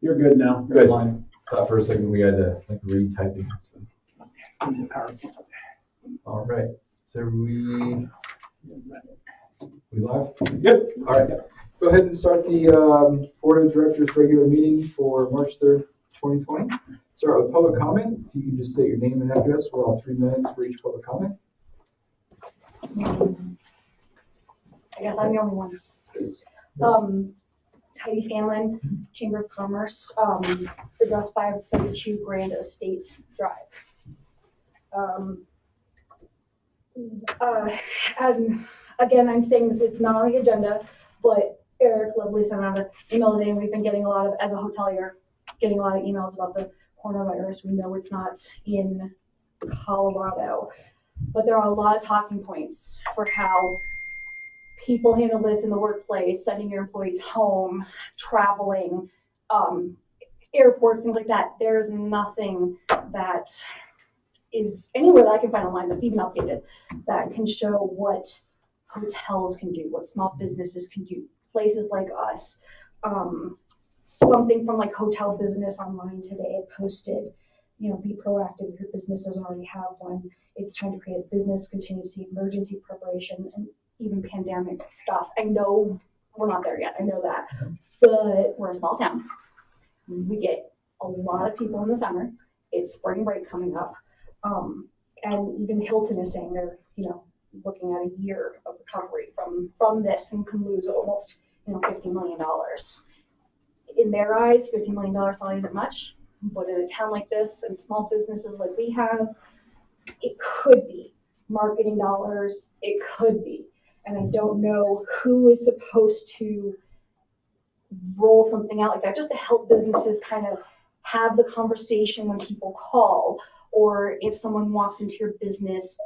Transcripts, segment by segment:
You're good now. You're Good. in line. Thought for a second we had to like retyping. So. All right. So we live? Yep. All right. Go ahead and start the Board of Directors regular meeting for March 3rd, 2020. Start with public comment. If you can just say your name and address, we'll allow 3 minutes for each public comment. I guess I'm the only one. Heidi Scanlon, Chamber of Commerce, address 532 Grand Estates Drive. And again, I'm saying this, it's not on the agenda, but Eric Lovely sent out an email today, and we've been getting a lot of, as a hotelier, getting a lot of emails about the coronavirus. We know it's not in Colorado, but there are a lot of talking points for how people handle this in the workplace, sending your employees home, traveling, airports, things like that. There's nothing that is anywhere that I can find online that's even updated that can show what hotels can do, what small businesses can do, places like us. Something from like Hotel Business Online today posted, be proactive if your business doesn't already have one. It's time to create a business contingency, emergency preparation, and even pandemic stuff. I know we're not there yet, I know that, but we're a small town. We get a lot of people in the summer. It's spring break coming up. And even Hilton is saying they're, looking at a year of recovery from this and can lose almost, $50 million. In their eyes, $50 million probably isn't much, but in a town like this and small businesses like we have, it could be marketing dollars, it could be. And I don't know who is supposed to roll something out like that, just to help businesses kind of have the conversation when people call, or if someone walks into your business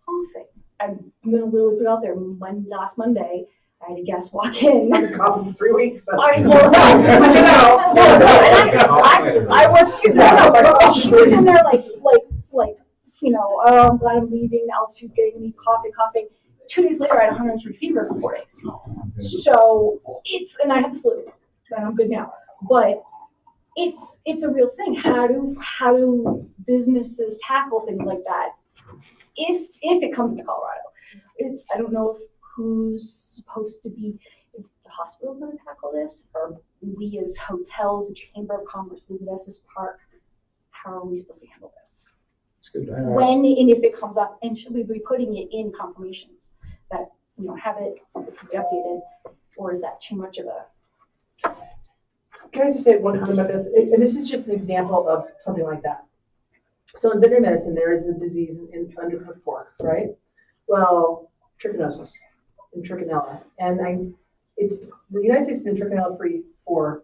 coughing. I'm gonna literally put it out there. Last Monday, I had a guest walk in. I've been coughing for 3 weeks. I was too. But she was in there like, oh, I'm glad I'm leaving. Altitude getting me coughing. 2 days later, I had 103 fever for 4 days. So and I had the flu, and I'm good now. But it's a real thing. How do businesses tackle things like that? If it comes to Colorado, I don't know who's supposed to be. Is the hospital going to tackle this, or we as hotels, Chamber of Commerce, Visit Estes Park? How are we supposed to handle this? It's good. When and if it comes up, and should we be putting it in confirmations that we don't have it, it can be updated, or is that too much of a? Can I just say one comment about this? And this is just an example of something like that. So in veterinary medicine, there is a disease in undercooked pork, right? Well, trichinosis and trichinella. And the United States has been trichinella free for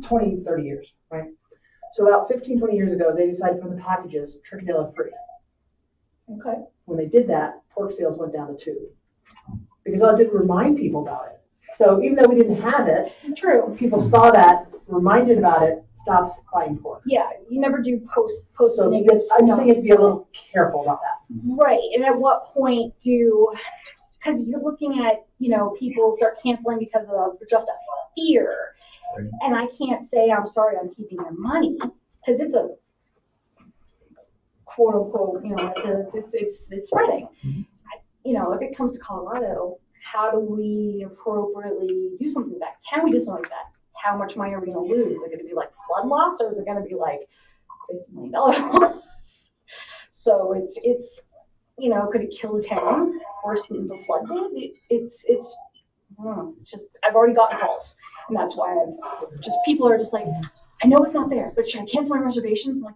20, 30 years, right? So about 15, 20 years ago, they decided to put in the packages trichinella free. Okay. When they did that, pork sales went down the tube. Because all it did was remind people about it. So even though we didn't have it, True. people saw that, reminded about it, stopped buying pork. Yeah, you never do post So negative I'm stuff. saying you have to be a little careful about that. Right, and at what point because you're looking at, people start canceling because of just a fear. Right. And I can't say, I'm sorry, I'm keeping your money, because it's a quote unquote, it's spreading. Mm-hmm. If it comes to Colorado, how do we appropriately do something like that? Can we do something like that? How much money are we going to lose? Is it going to be like flood loss, or is it going to be like $50 million loss? So it's could it kill the town worse than the flood did? It's I don't know. It's just, I've already gotten calls, and that's why people are just like, I know it's not there, but should I cancel my reservations? I'm like,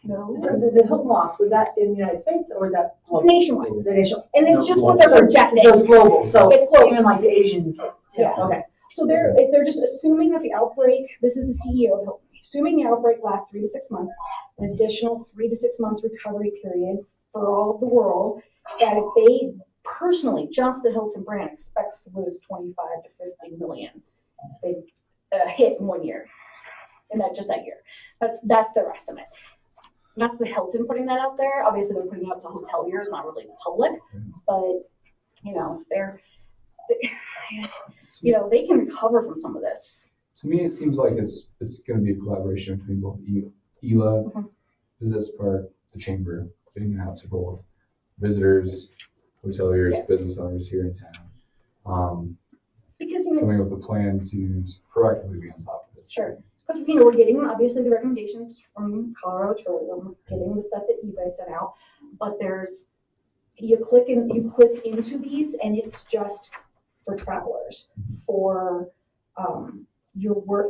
no. So the Hilton loss, was that in the United States or was that global? Nationwide. The nation. And it's just what they're projecting. So it's global. So It's global. even like the Asian. Yeah. Okay. So if they're just assuming that the outbreak, this is the CEO of Hilton, assuming the outbreak lasts 3 to 6 months, an additional 3 to 6 months recovery period for all of the world, that if they personally, just the Hilton brand, expects to lose 25 to 50 million, they hit in 1 year, and just that year. That's their estimate. That's the Hilton putting that out there. Obviously, they're putting it out to hoteliers, not really public, but they can recover from some of this To me, it seems like it's going to be a collaboration between both ELA, Mhm. Business Park, the Chamber, getting out to both visitors, hoteliers, Yeah. business owners here in town. Because, Coming up with a plan to proactively be on top of this. sure. Because, we're getting obviously the recommendations from Colorado Tourism, getting the stuff that you guys sent out, but you click into these and it's just for travelers, for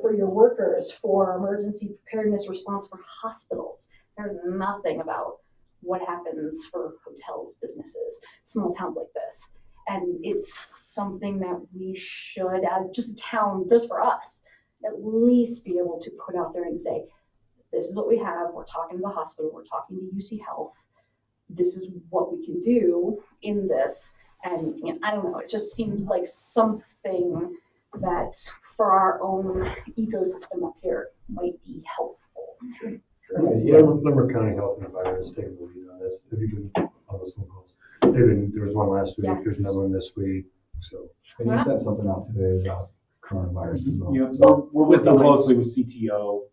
for your workers, for emergency preparedness response for hospitals. There's nothing about what happens for hotels, businesses, small towns like this. And it's something that we should, as just a town, just for us, at least be able to put out there and say, this is what we have. We're talking to the hospital. We're talking to UC Health. This is what we can do in this. And I don't know, it just seems like something that for our own ecosystem up here might be helpful. Sure. Limerick County Health and Environment is taking the lead on this. Have you been on those phone calls? There was one last week, Yeah. there's another one this week, so. And you sent something out today about coronavirus as well. Yeah, So, we're working closely with CTO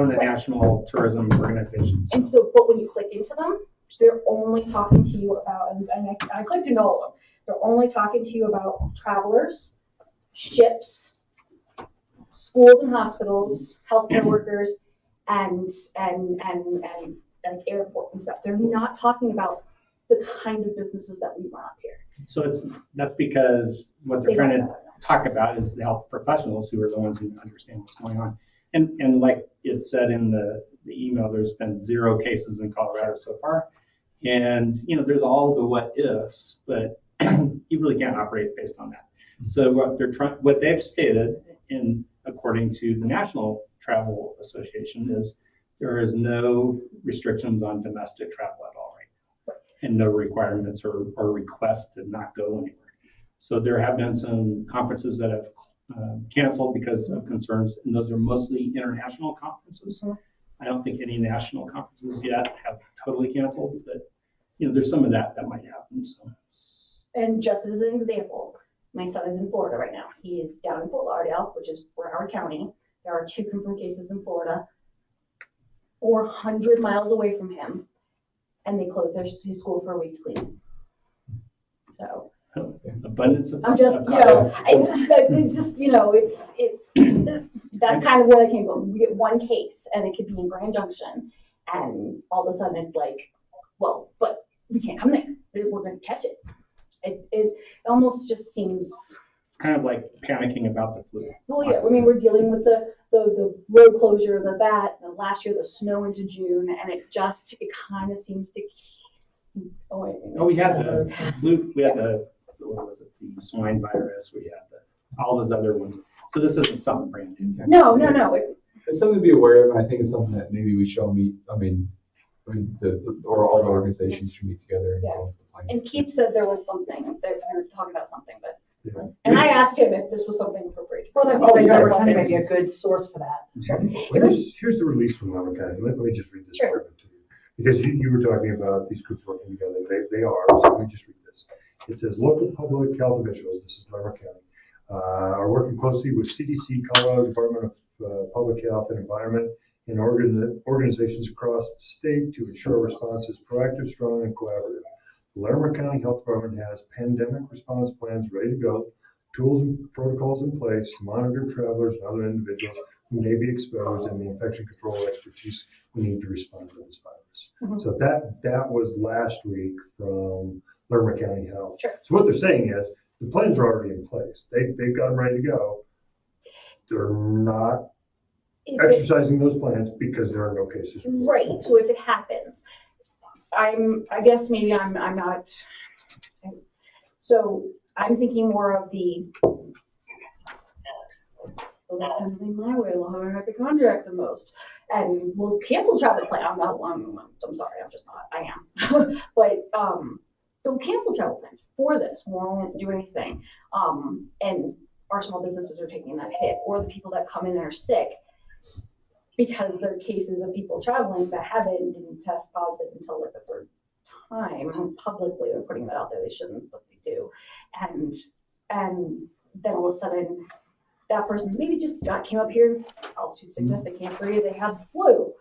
and the National Tourism Organizations. And so, but when you click into them, they're only talking to you about, and I clicked into all of them, they're only talking to you about travelers, ships, schools and hospitals, healthcare workers, and like airport and stuff. They're not talking about the kind of businesses that we run up here. So that's because what they're They trying don't to know. talk about is the health professionals who are the ones who understand what's going on. And like it said in the email, there's been 0 cases in Colorado so far. And, there's all the what ifs, but you really can't operate based on that. So what they've stated, according to the National Travel Association, is there is no restrictions on domestic travel at all right now, and no requirements or requests to not go anywhere. So there have been some conferences that have canceled because of concerns, and those are mostly international conferences. Mhm. I don't think any national conferences yet have totally canceled, but there's some of that might happen. So. And just as an example, my son is in Florida right now. He is down in Fort Lauderdale, which is Broward County. There are 2 confirmed cases in Florida, 400 miles away from him, and they closed his school for a week to clean. So Abundance of I'm just, it's just, that's kind of where they came from. We get 1 case, and it could be in Grand Junction, and all of a sudden it's like, well, but we can't come there. We're going to catch it. It almost just seems. It's kind of like panicking about the flu. Well, yeah. I mean, we're dealing with the road closure, the last year, the snow into June, and it kind of seems to. We had the flu. We had what was it? The swine virus. We had all those other ones. So this isn't something brand new. No. It's something to be aware of, and I think it's something that maybe we should all meet. Or all the organizations should meet together and Yeah. go over the plan. And Keith said there was something that we were talking about something, but. Yeah. And I asked him if this was something appropriate. Well, I Oh, think yeah, Limerick we're County saying- might be a good source for that. Sure. Here's the release from Limerick County. Let me just read this Sure. part of it to you. Because you were talking about these groups working together. They are, so let me just read this. It says, local public health officials, this is Limerick County, are working closely with CDC, Colorado Department of Public Health and Environment, and organizations across the state to ensure response is proactive, strong, and collaborative. The Limerick County Health Department has pandemic response plans ready to go, tools and protocols in place to monitor travelers and other individuals who may be exposed, and the infection control expertise we need to respond to this virus. Mhm. So that was last week from Limerick County Health. Sure. So what they're saying is the plans are already in place. They've got them ready to go. They're not If it- exercising those plans because there are no cases. Right, so if it happens, I guess maybe I'm not, so I'm thinking more of well, that tends to be my way, we'll have a hypochondriac the most, and we'll cancel travel plan, I'm sorry, I'm just not, I am, but, they'll cancel travel plans for this, won't do anything, and our small businesses are taking that hit, or the people that come in and are sick, because there are cases of people traveling that didn't test positive until like the 3rd time. Publicly, they're putting that out there. They shouldn't, but they do. And then all of a sudden, that person maybe just came up here, altitude sickness, they can't breathe, they have the flu.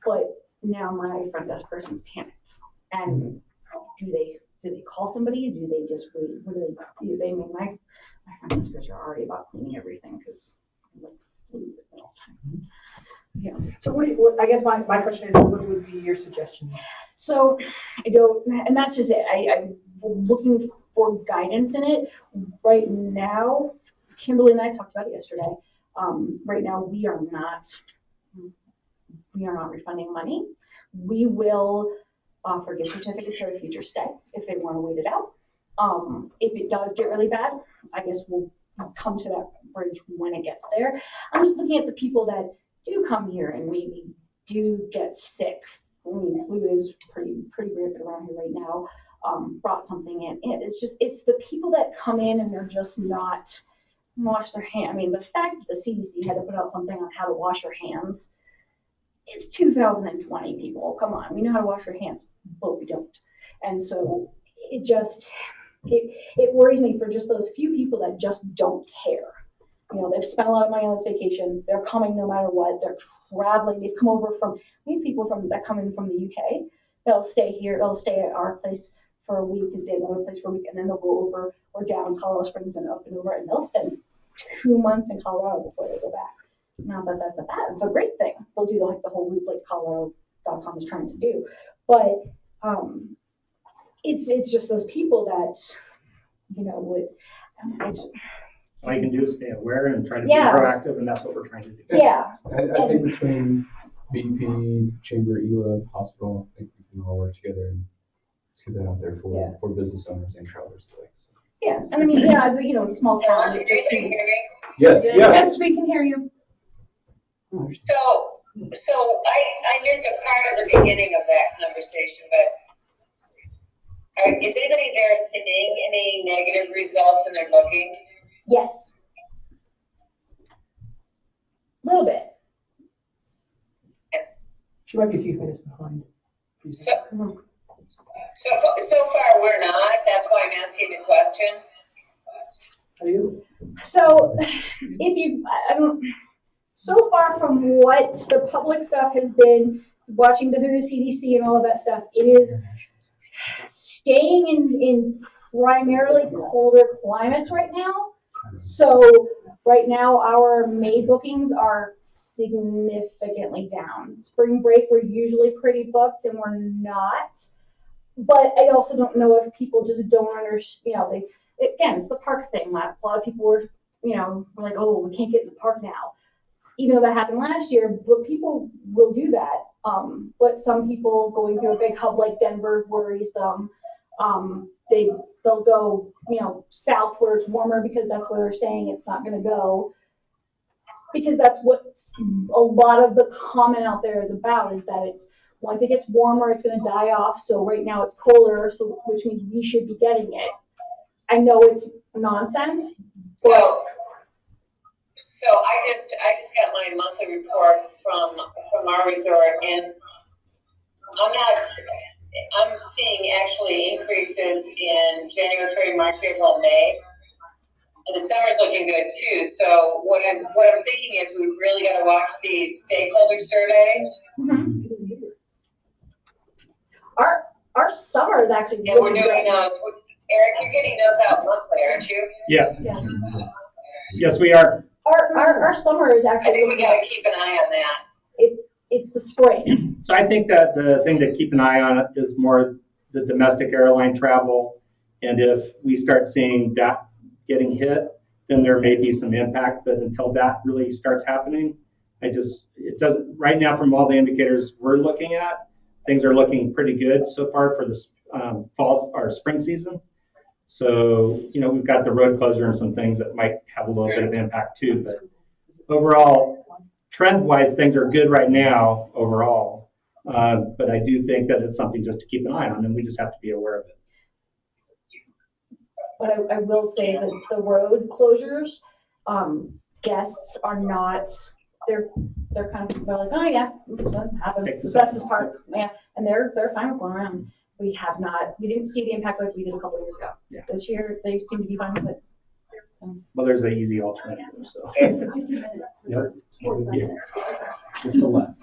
But now my front desk person's panicked. And do they call somebody? Do they just wait? What do they do? My front deskers are already about cleaning everything because like flu all the time. Yeah. So I guess my question is, what would be your suggestion? So I don't, and that's just it. I'm looking for guidance in it. Right now, Kimberly and I talked about it yesterday. Right now, we are not refunding money. We will offer gift certificates or a future stay if they want to wait it out. If it does get really bad, I guess we'll come to that bridge when it gets there. I'm just looking at the people that do come here and maybe do get sick. I mean, flu is pretty rampant around here right now. Brought something in. It's the people that come in and they're just not wash their hands. I mean, the fact that the CDC had to put out something on how to wash your hands, it's 2020, people. Come on, we know how to wash our hands, but we don't. And so it worries me for just those few people that just don't care. You know, they've spent a lot of money on this vacation. They're coming no matter what. They're traveling. They've come over we have people that come in from the UK. They'll stay here. They'll stay at our place for a week and stay at another place for a week, and then they'll go over or down Colorado Springs and up and over, and they'll spend 2 months in Colorado before they go back. Not that that's a bad, it's a great thing. They'll do the whole loop like Colorado.com is trying to do. But it's just those people that, All you can do is stay aware and try to Yeah. be proactive, and that's what we're trying to do. yeah. I think between BP, Chamber, ELA, hospital, I think we can all work together and let's get that out there for business owners and travelers alike. So. Yeah, and I mean, yeah, as it's a small town, it just seems. Yes, yes. Yes, we can hear you. So I missed a part of the beginning of that conversation, but is anybody there seeing any negative results in their bookings? Yes. A little bit. She might be a few minutes behind. So far we're not. That's why I'm asking the question. Are you? So, so far from what the public stuff has been, watching through the CDC and all of that stuff, it is staying in primarily colder climates right now. So right now our May bookings are significantly down. Spring break, we're usually pretty booked and we're not. But I also don't know if people just don't understand, again, it's the park thing. A lot of people were like, oh, we can't get in the park now. Even though that happened last year, but people will do that. But some people going through a big hub like Denver worries them. They'll go, south where it's warmer because that's where they're saying it's not going to go. Because that's what a lot of the comment out there is about, is that it's once it gets warmer, it's going to die off. So right now it's colder, which means we should be getting it. I know it's nonsense. So I just got my monthly report from our resort, and I'm seeing actually increases in January, February, March, April, May. And the summer's looking good too. So what I'm thinking is we've really got to watch these stakeholder surveys. Mm-hmm. Our summer is actually And we're really doing good. those. Eric, you're getting those out monthly, aren't you? Yeah. Yeah. Yes, we are. Our summer is I actually think really we got good. to keep an eye on that. It's the spring. So I think that the thing to keep an eye on is more the domestic airline travel. And if we start seeing that getting hit, then there may be some impact. But until that really starts happening, it doesn't, right now from all the indicators we're looking at, things are looking pretty good so far for this fall or spring season. So, we've got the road closure and some things that might have a little bit of impact too. But overall, trend-wise, things are good right now overall. But I do think that it's something just to keep an eye on, and we just have to be aware of it. But I will say that the road closures, guests are not. They're kind of like, oh yeah, that happens. It's Estes Park, yeah, and they're fine with going around. We didn't see the impact like we did a couple of years ago. Yeah. This year they seem to be fine with it. Well, there's an easy alternative, so. It's for 15 minutes. Yep. It's 45 Yeah. minutes. Just a left.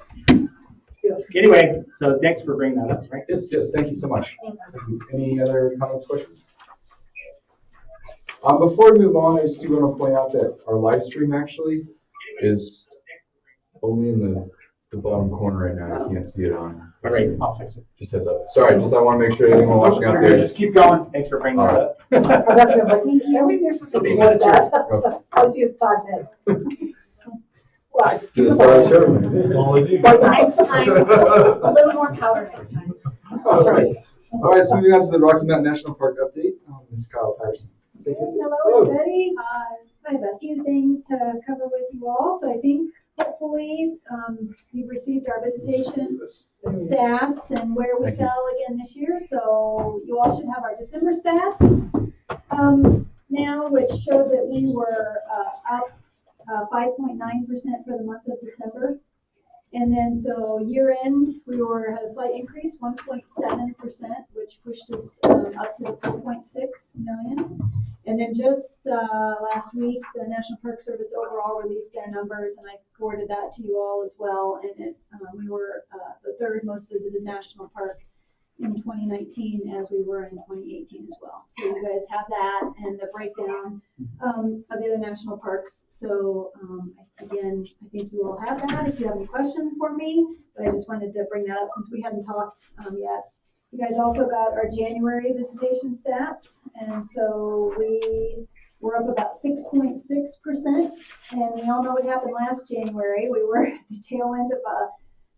Anyway, so thanks for bringing that up, right? Yes, thank you so much. Thank Any other comments, questions? Before we move on, I just do want to point out that our live stream actually is only in the bottom corner right now. You can't see it on. All right, I'll fix it. Just heads up. Sorry, I want to make sure anyone watching out there. Just keep going. Thanks for bringing that up. I was asking, I was like, maybe there's something like that. All I see is Todd's head. Well, Just it's only Like Next time, a little more power next time. All right, so moving on to the Rocky Mountain National Park update. Ms. Kyle Patterson. Take it. Hello, everybody. I have a few things to cover with you all. So I think hopefully you've received our visitation stats and where we Thank you. fell again this year. So you all should have our December stats now, which show that we were up 5.9% for the month of December. And then so year end, we had a slight increase, 1.7%, which pushed us up to the 4.6 million. And then just last week, the National Park Service overall released their numbers, and I forwarded that to you all as well. And we were the third most visited national park in 2019 as we were in 2018 as well. So you guys have that and the breakdown of the other national parks. So again, I think you all have that. If you have any questions for me, but I just wanted to bring that up since we hadn't talked yet. You guys also got our January visitation stats, and so we were up about 6.6%. And we all know what happened last January. We were at the tail end of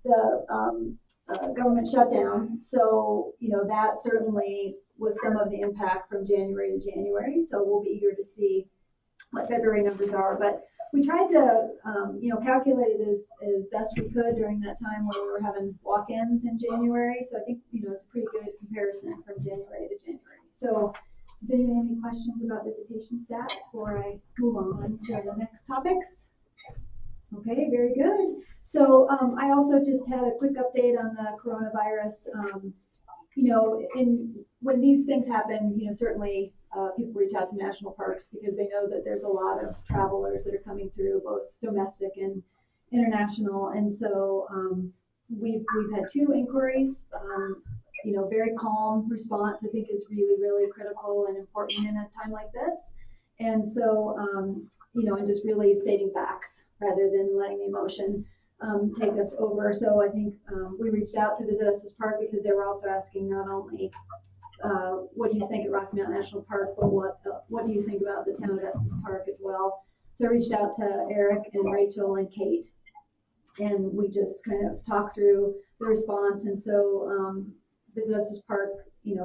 the government shutdown. So, that certainly was some of the impact from January to January. So we'll be eager to see what February numbers are. But we tried to, calculate it as best we could during that time when we were having walk-ins in January. So I think, it's a pretty good comparison from January to January. So does anyone have any questions about visitation stats before I move on to the next topics? Okay, very good. So I also just had a quick update on the coronavirus. When these things happen, certainly people reach out to national parks because they know that there's a lot of travelers that are coming through, both domestic and international. And so we've had 2 inquiries. Very calm response, I think, is really, really critical and important in a time like this. And so, and just really stating facts rather than letting the emotion take us over. So I think we reached out to Visit Estes Park because they were also asking not only what do you think at Rocky Mountain National Park, but what do you think about the town of Estes Park as well. So I reached out to Eric and Rachel and Kate, and we just kind of talked through the response. And so Visit Estes Park,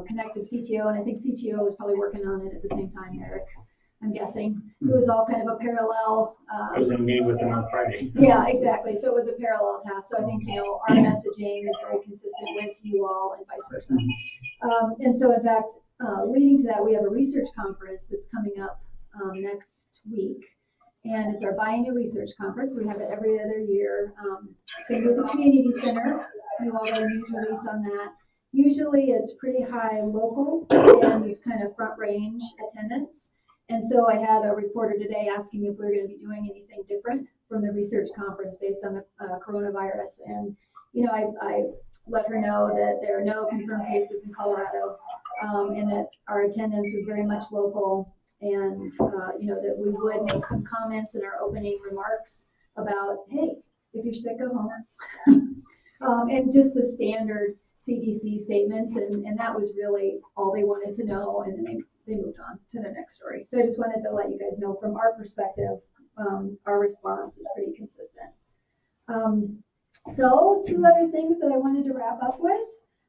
connected CTO, and I think CTO was probably working on it at the same time, Eric. I'm guessing it was all kind of a parallel. I was in a meeting with them on Friday. Yeah, exactly. So it was a parallel task. So I think, our messaging is very consistent with you all and vice versa. And so in fact, leading to that, we have a research conference that's coming up next week. And it's our biennial research conference. We have it every other year. It's going to be at the community center. You all got a news release on that. Usually it's pretty high local and these kind of front range attendance. And so I had a reporter today asking if we were going to be doing anything different from the research conference based on the coronavirus. And, I let her know that there are no confirmed cases in Colorado, and that our attendance was very much local, and, that we would make some comments in our opening remarks about, hey, if you're sick, go home. And just the standard CDC statements. And that was really all they wanted to know. And then they moved on to the next story. So I just wanted to let you guys know from our perspective, our response is pretty consistent. So 2 other things that I wanted to wrap up with.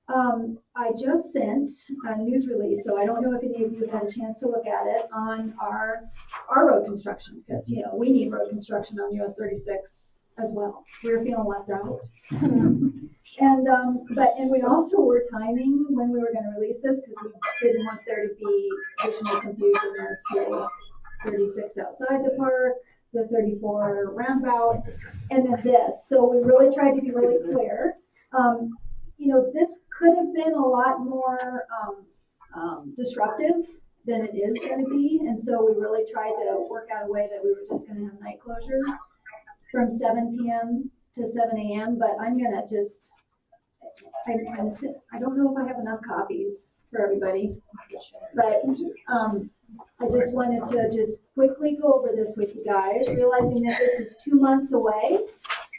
I just sent a news release, so I don't know if any of you have had a chance to look at it, on our road construction, because we need road construction on US 36 as well. We're feeling left out. And we also were timing when we were going to release this because we didn't want there to be additional confusion as to 36 outside the park, the 34 roundabout, and then this. So we really tried to be really clear. This could have been a lot more disruptive than it is gonna be. And so we really tried to work out a way that we were just gonna have night closures from 7 PM to 7 AM, but I'm gonna just, I'm trying to sit, I don't know if I have enough copies for everybody. But, I just wanted to just quickly go over this with you guys, realizing that this is 2 months away,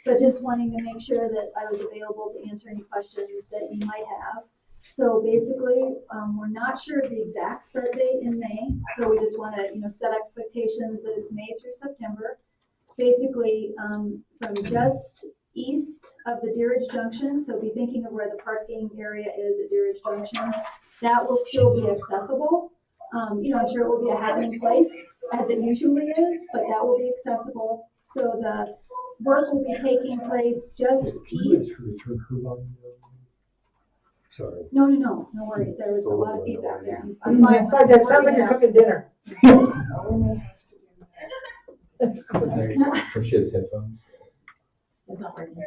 but just wanting to make sure that I was available to answer any questions that you might have. So basically, we're not sure of the exact start date in May, so we just wanna, set expectations that it's May through September. It's basically, from just east of the Deer Ridge Junction, so be thinking of where the parking area is at Deer Ridge Junction. That will still be accessible. I'm sure it will be a happening place, as it usually is, but that will be accessible. So the work will be taking place just east. Sorry. No worries. There was a lot of feedback there. I'm fine. Sorry, Deb, sounds like you're cooking dinner. Or she has headphones. It's not working.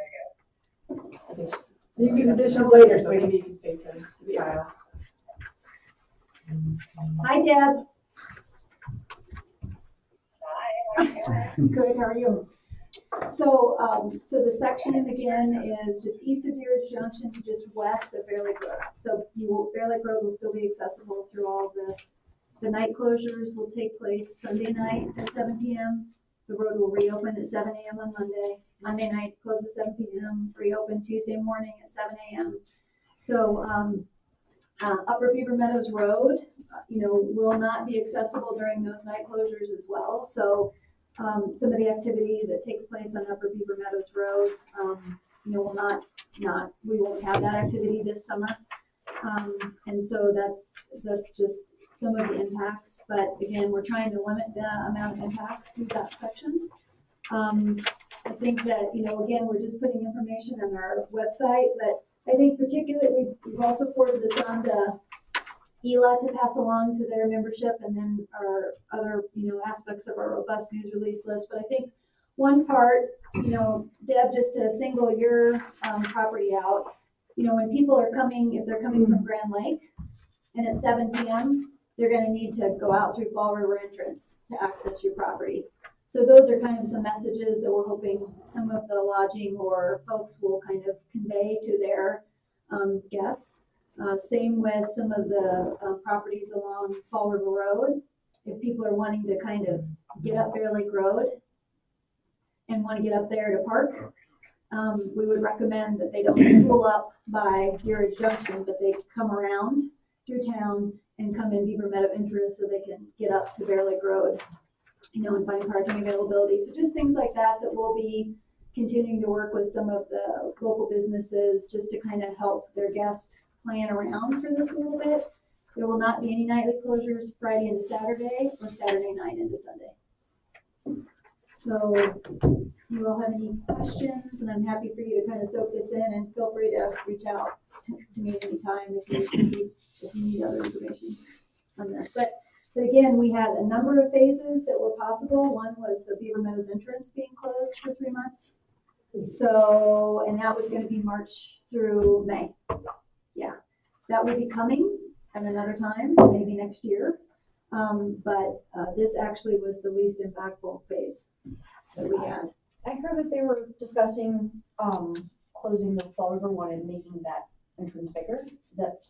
I think you can do the dishes later, so maybe you can face it to the aisle. Hi, Deb. Hi. Good, how are you? So, the section again is just east of Deer Ridge Junction to just west of Bear Lake Road. So Bear Lake Road will still be accessible through all of this. The night closures will take place Sunday night at 7 PM. The road will reopen at 7 AM on Monday. Monday night, close at 7 PM, reopen Tuesday morning at 7 AM. So, Upper Beaver Meadows Road, will not be accessible during those night closures as well. So, some of the activity that takes place on Upper Beaver Meadows Road, will we won't have that activity this summer. And so that's just some of the impacts, but again, we're trying to limit the amount of impacts through that section. I think that, again, we're just putting information on our website, but I think particularly we've also forwarded this on to ELA to pass along to their membership, and then our other, aspects of our robust news release list. But I think one part, Deb, just to single your property out, when people are coming, if they're coming from Grand Lake and at 7 PM, they're gonna need to go out through Fall River entrance to access your property. So those are kind of some messages that we're hoping some of the lodging or folks will kind of convey to their guests. Same with some of the properties along Fall River Road. If people are wanting to kind of get up Bear Lake Road and want to get up there to park, we would recommend that they don't spool up by Deer Ridge Junction, but they come around through town and come in Beaver Meadow entrance so they can get up to Bear Lake Road, and find parking availability. So just things like that we'll be continuing to work with some of the local businesses just to kind of help their guests plan around for this a little bit. There will not be any nightly closures Friday into Saturday or Saturday night into Sunday. So do you all have any questions? And I'm happy for you to kind of soak this in, and feel free to reach out to me anytime if you need other information on this. But again, we had a number of phases that were possible. One was the Beaver Meadows entrance being closed for 3 months. So, and that was gonna be March through May. Yeah, that will be coming at another time, maybe next year. But this actually was the least impactful phase that we had. I heard that they were discussing, closing the Fall River one and making that entrance bigger. Is that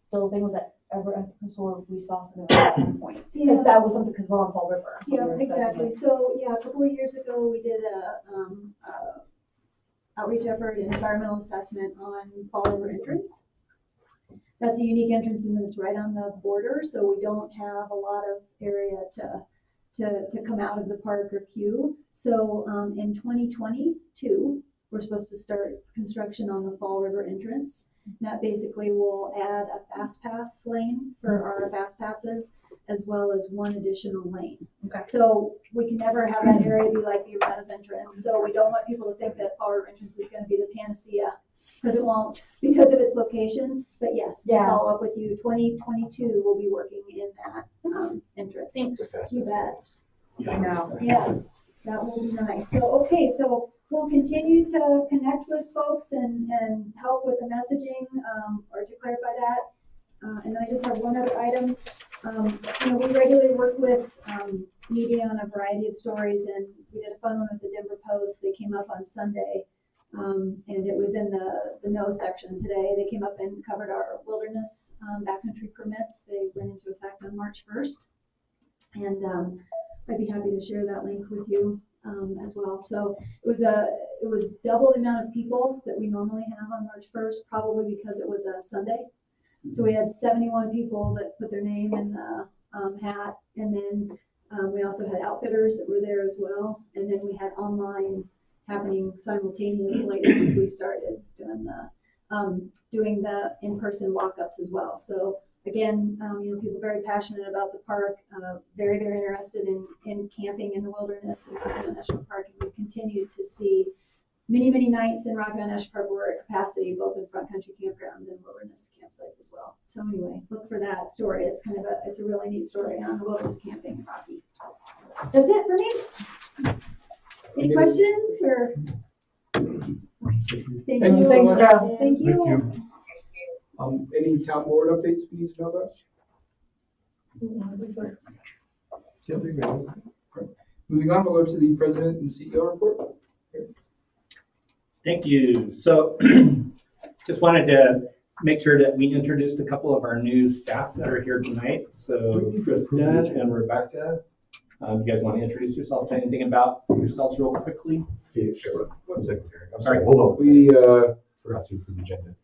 still a thing? Was that ever a concern we saw something at one point? Because that was something, because we're on Fall River. So we Yeah, were discussing exactly. it. So, yeah, a couple of years ago, we did a outreach effort and environmental assessment on Fall River entrance. That's a unique entrance, and it's right on the border, so we don't have a lot of area to come out of the park or queue. So, in 2022, we're supposed to start construction on the Fall River entrance. That basically will add a fast pass lane for our fast passes, as well as one additional lane. Okay. So we can never have that area be like Beaver Meadows entrance. So we don't want people to think that Fall River entrance is gonna be the panacea, because it won't, because of its location. But yes, to Yeah. follow up with you, 2022, we'll be working in that entrance. Thanks. You bet. I know. Yes, that will be nice. So, okay, so we'll continue to connect with folks and help with the messaging, or to clarify that. And I just have one other item. We regularly work with media on a variety of stories, and we did a fun one with the Denver Post. They came up on Sunday, and it was in the no section today. They came up and covered our wilderness backcountry permits. They went into effect on March 1st. And I'd be happy to share that link with you as well. So it was double the amount of people that we normally have on March 1st, probably because it was a Sunday. So we had 71 people that put their name in the hat, and then we also had outfitters that were there as well, and then we had online happening simultaneously once we started doing the in-person walk-ups as well. So again, people very passionate about the park, very, very interested in camping in the wilderness in Rocky Mountain National Park, and we continued to see many, many nights in Rocky Mountain National Park were at capacity, both in front country campgrounds and wilderness campsites as well. So anyway, look for that story. It's it's a really neat story on the wilderness camping in Rocky. That's it for me. Any questions or? Okay. Thank you. Thanks, Carol. Thank you. Any town board updates we need to know about? Moving on, we'll go to the president and CEO report. Thank you. So just wanted to make sure that we introduced a couple of our new staff that are here tonight. So Kristen and Rebecca, you guys want to introduce yourself, tell anything about yourselves real quickly? Yeah, sure. 1 second, Terry. I'm Sorry. sorry, hold on. We Forgot to approve the agenda.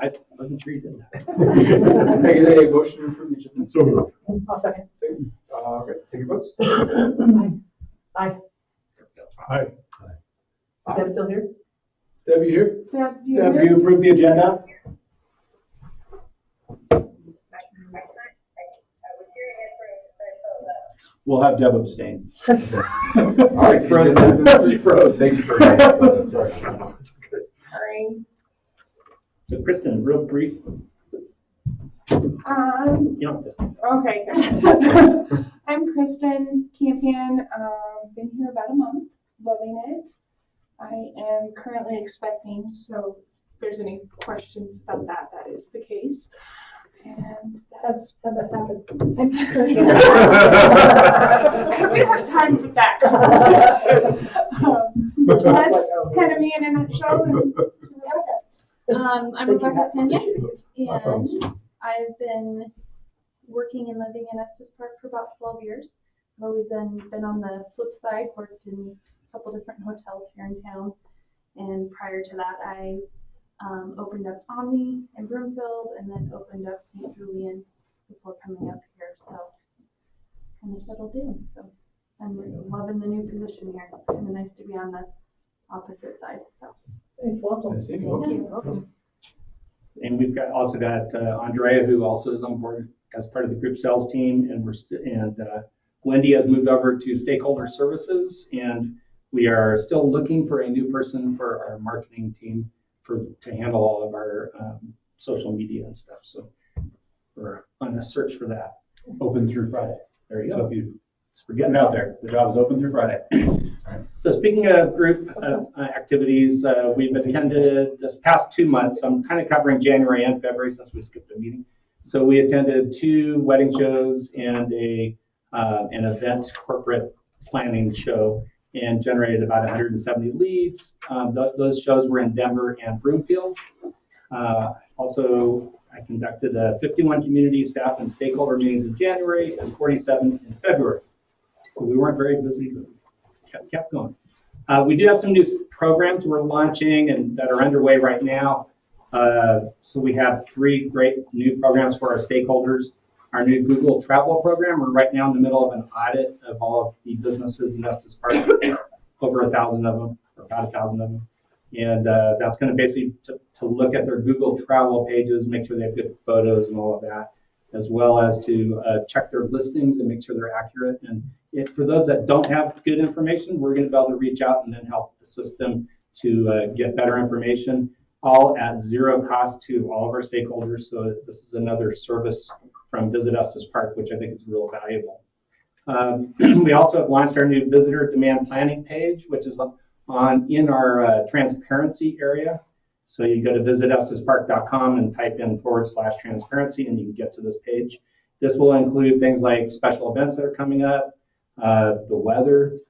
I wasn't sure you did that. can I get a motion to approve the agenda? So moved. I'll second. Okay, take your votes. Aye. Aye. Deb still here? Deb, you here? Deb, Deb, you approve the agenda? We'll have Deb abstain. All right, froze. She froze. Thank you for that. Sorry. Sorry. So Kristen, real brief, you don't have to. Okay. Good. I'm Kristen Campion. Been here about a month, loving it. I am currently expecting, so if there's any questions about that, that is the case. And That's how that happened. we don't have time for that conversation. That's kind of me in a nutshell. I'm Rebecca Pena, and I've been working and living in Estes Park for about 12 years. I've always been on the flip side, worked in a couple different hotels here in town, and prior to that I opened up Omni in Broomfield and then opened up St. Julian before coming up here, so kind of settled in. So I'm loving the new position here. It's kind of nice to be on the opposite side. So Thanks, welcome. Nice seeing thank you. you. And we've also got Andrea, who also is on board as part of the group sales team, and Wendy has moved over to stakeholder services, and we are still looking for a new person for our marketing team to handle all of our social media and stuff. So we're on a search for that. Open through Friday. There you So go. if you, we're getting out there. The job is open through Friday. So speaking of group activities, we've attended this past 2 months. I'm kind of covering January and February since we skipped a meeting. So we attended 2 wedding shows and an event corporate planning show, and generated about 170 leads. Those shows were in Denver and Broomfield. Also, I conducted 51 community staff and stakeholder meetings in January and 47 in February. So we weren't very busy, but kept going. We do have some new programs we're launching and that are underway right now. So we have 3 great new programs for our stakeholders. Our new Google Travel program, we're right now in the middle of an audit of all of the businesses in Estes Park, over 1,000 of them, or about 1,000 of them. And that's going to basically to look at their Google Travel pages, make sure they have good photos and all of that, as well as to check their listings and make sure they're accurate. And for those that don't have good information, we're going to be able to reach out and then help assist them to get better information, all at 0 cost to all of our stakeholders. So this is another service from Visit Estes Park, which I think is real valuable. We also have launched our new visitor demand planning page, which is in our transparency area. So you go to visit estespark.com and type in /transparency, and you can get to this page. This will include things like special events that are coming up, the weather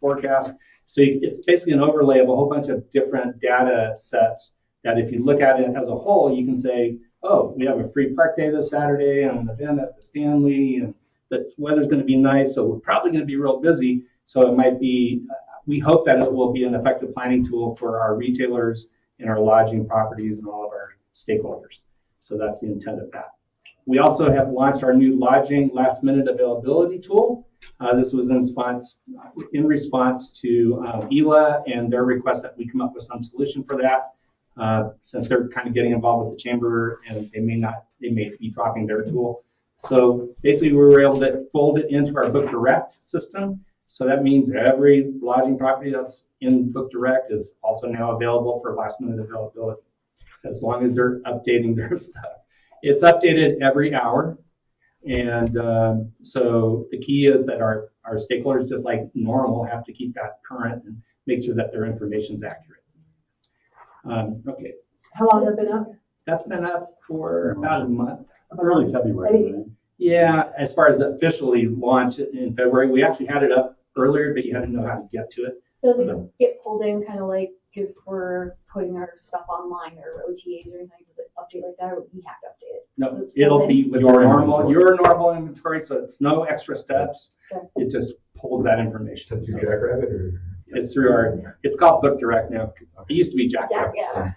forecast. So it's basically an overlay of a whole bunch of different data sets that if you look at it as a whole, you can say, oh, we have a free park day this Saturday and an event at the Stanley, and the weather's going to be nice, so we're probably going to be real busy. So it might be, we hope that it will be an effective planning tool for our retailers and our lodging properties and all of our stakeholders. So that's the intent of that. We also have launched our new lodging last minute availability tool. This was in response to ELA and their request that we come up with some solution for that. Since they're kind of getting involved with the chamber and they may be dropping their tool. So basically we were able to fold it into our Book Direct system. So that means every lodging property that's in Book Direct is also now available for last minute availability, as long as they're updating their stuff. It's updated every hour. And so the key is that our stakeholders, just like normal, have to keep that current and make sure that their information is accurate. Okay, How long has it been up? that's been up for about a month. Early February, right? Yeah, as far as officially launched in February, we actually had it up earlier, but you had to know how to get to it. Does it So- get pulled in kind of like if we're putting our stuff online or OTAs or anything? Does it update like that, or we have to update it? No, it'll be with Your your normal inventory, so it's no extra steps. Sure. It just pulls that information. Is that through Jackrabbit or? It's through it's called Book Direct now. It used to be Jackrabbit. Yeah.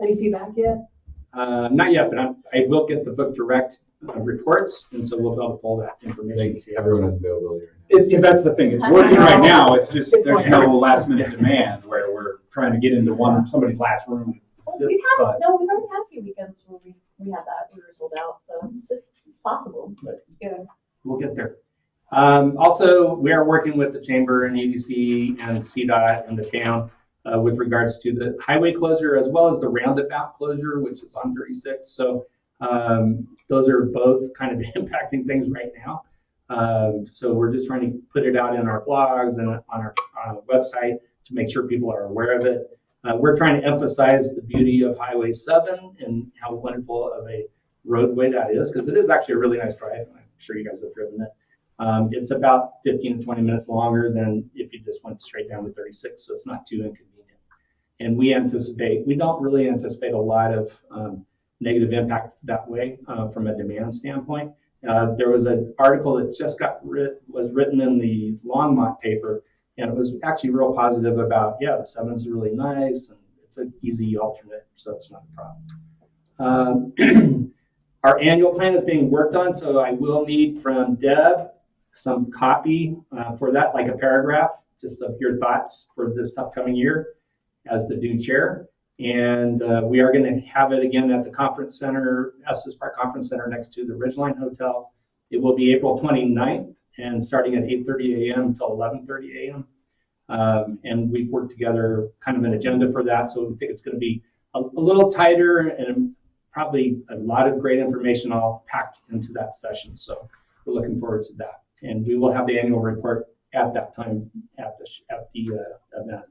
Any feedback yet? Not yet, but I will get the Book Direct reports, and so we'll be able to pull that information. Everyone has availability. If that's the thing, it's working right now, it's just, there's no last minute demand where we're trying to get into somebody's last room. Well, The- we've but- already had a few weekends where we had that, we were sold out, so it's possible, but yeah. We'll get there. Also, we are working with the Chamber and EDC and CDOT and the town with regards to the highway closure as well as the roundabout closure, which is on 36. So those are both kind of impacting things right now. So we're just trying to put it out in our blogs and on our website to make sure people are aware of it. We're trying to emphasize the beauty of Highway 7 and how wonderful of a roadway that is, because it is actually a really nice drive. I'm sure you guys have driven it. It's about 15 to 20 minutes longer than if you just went straight down to 36, so it's not too inconvenient. And we don't really anticipate a lot of negative impact that way from a demand standpoint. There was an article that just was written in the Longmont paper, and it was actually real positive about, the 7's really nice, and it's an easy alternate, so it's not a problem. Our annual plan is being worked on, so I will need from Deb some copy for that, like a paragraph, just of your thoughts for this upcoming year as the new chair. And we are going to have it again at the conference center, Estes Park Conference Center next to the Ridgeline Hotel. It will be April 29th and starting at 8:30 a.m. till 11:30 a.m. And we've worked together kind of an agenda for that. So we think it's going to be a little tighter and probably a lot of great information all packed into that session. So we're looking forward to that. And we will have the annual report at that time at the event.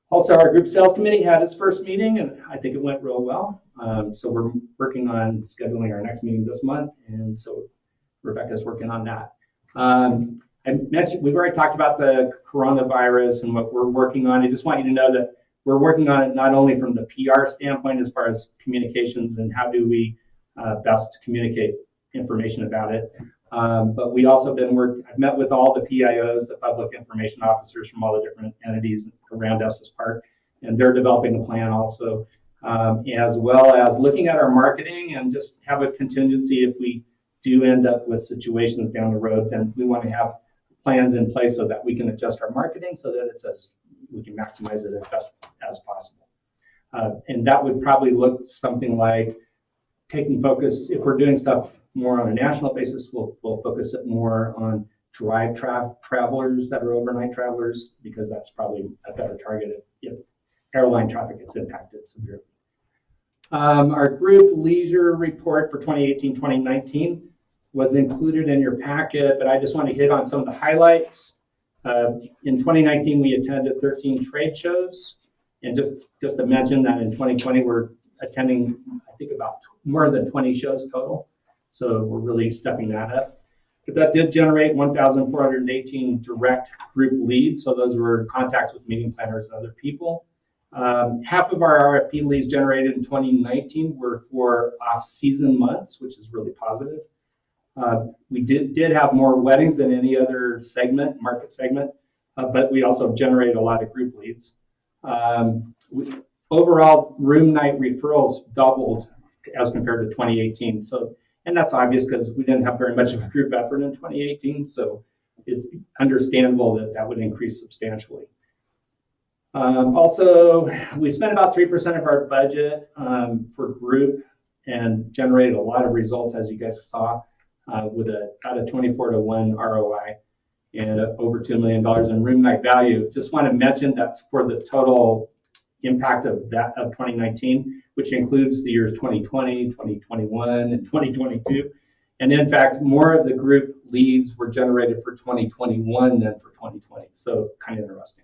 Also, our group sales committee had its first meeting, and I think it went real well. So we're working on scheduling our next meeting this month, and so Rebecca's working on that. I mentioned, we've already talked about the coronavirus and what we're working on. I just want you to know that we're working on it not only from the PR standpoint as far as communications and how do we best communicate information about it, but we also I've met with all the PIOs, the public information officers from all the different entities around Estes Park, and they're developing a plan also, as well as looking at our marketing and just have a contingency if we do end up with situations down the road, then we want to have plans in place so that we can adjust our marketing so that we can maximize it as best as possible. And that would probably look something like taking focus, if we're doing stuff more on a national basis, we'll focus it more on travelers that are overnight travelers, because that's probably a better target if airline traffic gets impacted severely. Our group leisure report for 2018-2019 was included in your packet, but I just want to hit on some of the highlights. In 2019, we attended 13 trade shows. And just to mention that in 2020, we're attending, I think, about more than 20 shows total. So we're really stepping that up. But that did generate 1,418 direct group leads. So those were contacts with meeting planners and other people. Half of our RFP leads generated in 2019 were for off-season months, which is really positive. We did have more weddings than any other market segment, but we also generated a lot of group leads. Overall, room night referrals doubled as compared to 2018. So, and that's obvious because we didn't have very much of a group effort in 2018. So it's understandable that that would increase substantially. Also, we spent about 3% of our budget for group and generated a lot of results, as you guys saw, with about a 24-to-1 ROI and over $2 million in room night value. Just want to mention that's for the total impact of 2019, which includes the years 2020, 2021, and 2022. And in fact, more of the group leads were generated for 2021 than for 2020. So kind of interesting.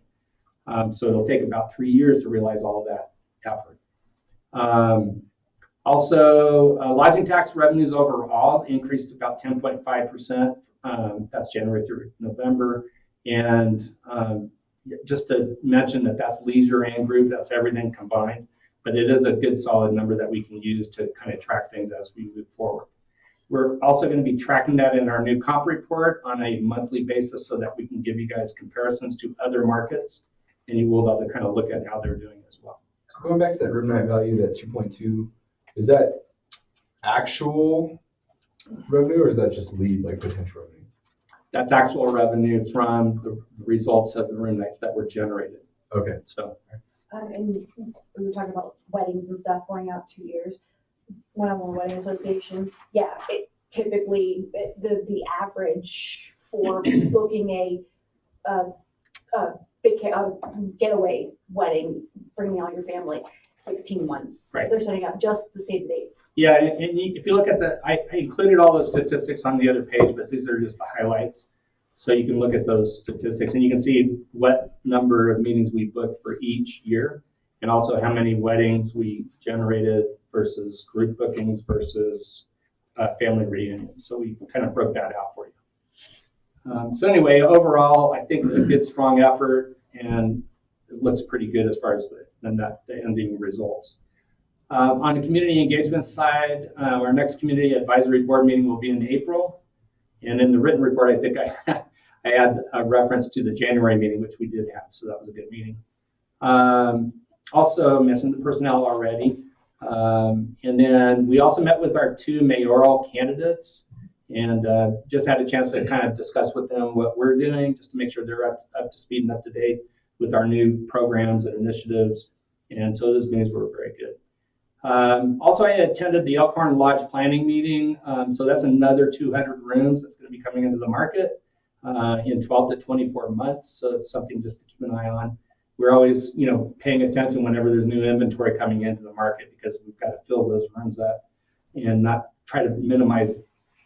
So it'll take about 3 years to realize all of that effort. Also, lodging tax revenues overall increased about 10.5%. That's January through November. And just to mention that that's leisure and group, that's everything combined. But it is a good solid number that we can use to kind of track things as we move forward. We're also going to be tracking that in our new comp report on a monthly basis so that we can give you guys comparisons to other markets. And you will be able to kind of look at how they're doing as well. So going back to that room night value, that 2.2, is that actual revenue or is that just lead, like potential revenue? That's actual revenue from the results of the room nights that were generated. Okay. So, And we were talking about weddings and stuff going out 2 years. When I'm on a wedding association, yeah, it typically the average for booking a getaway wedding, bringing all your family, 16 months. Right. They're setting up just the save dates. yeah, and if you look at I included all those statistics on the other page, but these are just the highlights. So you can look at those statistics and you can see what number of meetings we booked for each year and also how many weddings we generated versus group bookings versus family reunions. So we kind of broke that out for you. So anyway, overall, I think a good, strong effort, and it looks pretty good as far as the ending results. On the community engagement side, our next community advisory board meeting will be in April. And in the written report, I think I had a reference to the January meeting, which we did have, so that was a good meeting. Also mentioned the personnel already. And then we also met with our 2 mayoral candidates and just had a chance to kind of discuss with them what we're doing, just to make sure they're up to speed and up to date with our new programs and initiatives. And so those meetings were very good. Also, I attended the Elkhorn Lodge planning meeting. So that's another 200 rooms that's going to be coming into the market in 12 to 24 months. So it's something just to keep an eye on. We're always, paying attention whenever there's new inventory coming into the market because we've got to fill those rooms up and not try to minimize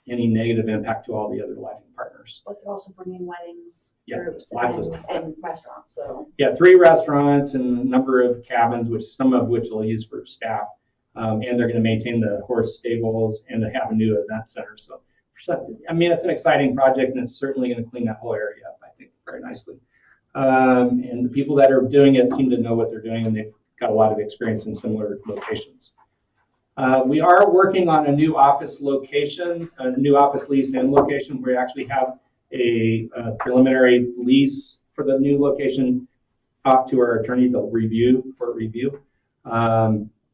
any negative impact to all the other lodging partners. But they're also bringing weddings, Yeah, groups, lots of and restaurants. So yeah, 3 restaurants and a number of cabins, some of which they'll use for staff. And they're going to maintain the horse stables and they have a new event center. So, it's an exciting project and it's certainly going to clean that whole area up, I think, very nicely. And the people that are doing it seem to know what they're doing and they've got a lot of experience in similar locations. We are working on a new office location, a new office lease and location. We actually have a preliminary lease for the new location off to our attorney to review.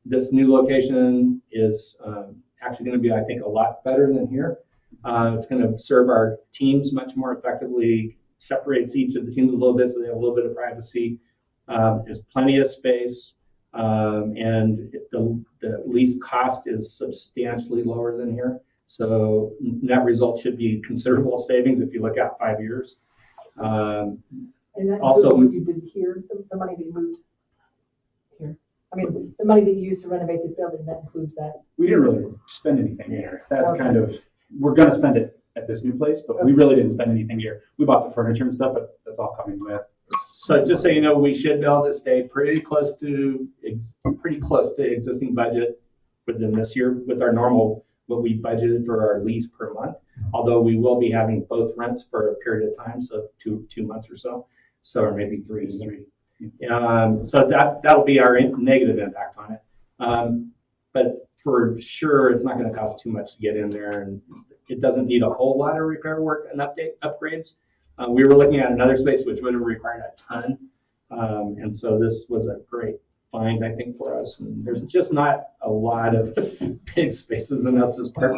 This new location is actually going to be, I think, a lot better than here. It's going to serve our teams much more effectively, separates each of the teams a little bit so they have a little bit of privacy. There's plenty of space, and the lease cost is substantially lower than here. So net result should be considerable savings if you look out 5 years. And that Also- what you did here, the money that you moved here. I mean, the money that you used to renovate this building, that includes that. We didn't really spend anything here. That's Okay. kind of, we're gonna spend it at this new place, but we really didn't spend anything here. We bought the furniture and stuff, but that's all coming with. So just so you know, we should be able to stay pretty close to existing budget within this year with our normal, what we budgeted for our lease per month. Although we will be having both rents for a period of time, so two months or so, or maybe three. So that'll be our negative impact on it. But for sure, it's not going to cost too much to get in there, and it doesn't need a whole lot of repair work and upgrades. We were looking at another space which would have required a ton, and so this was a great find, I think, for us. And there's just not a lot of big spaces in Estes Park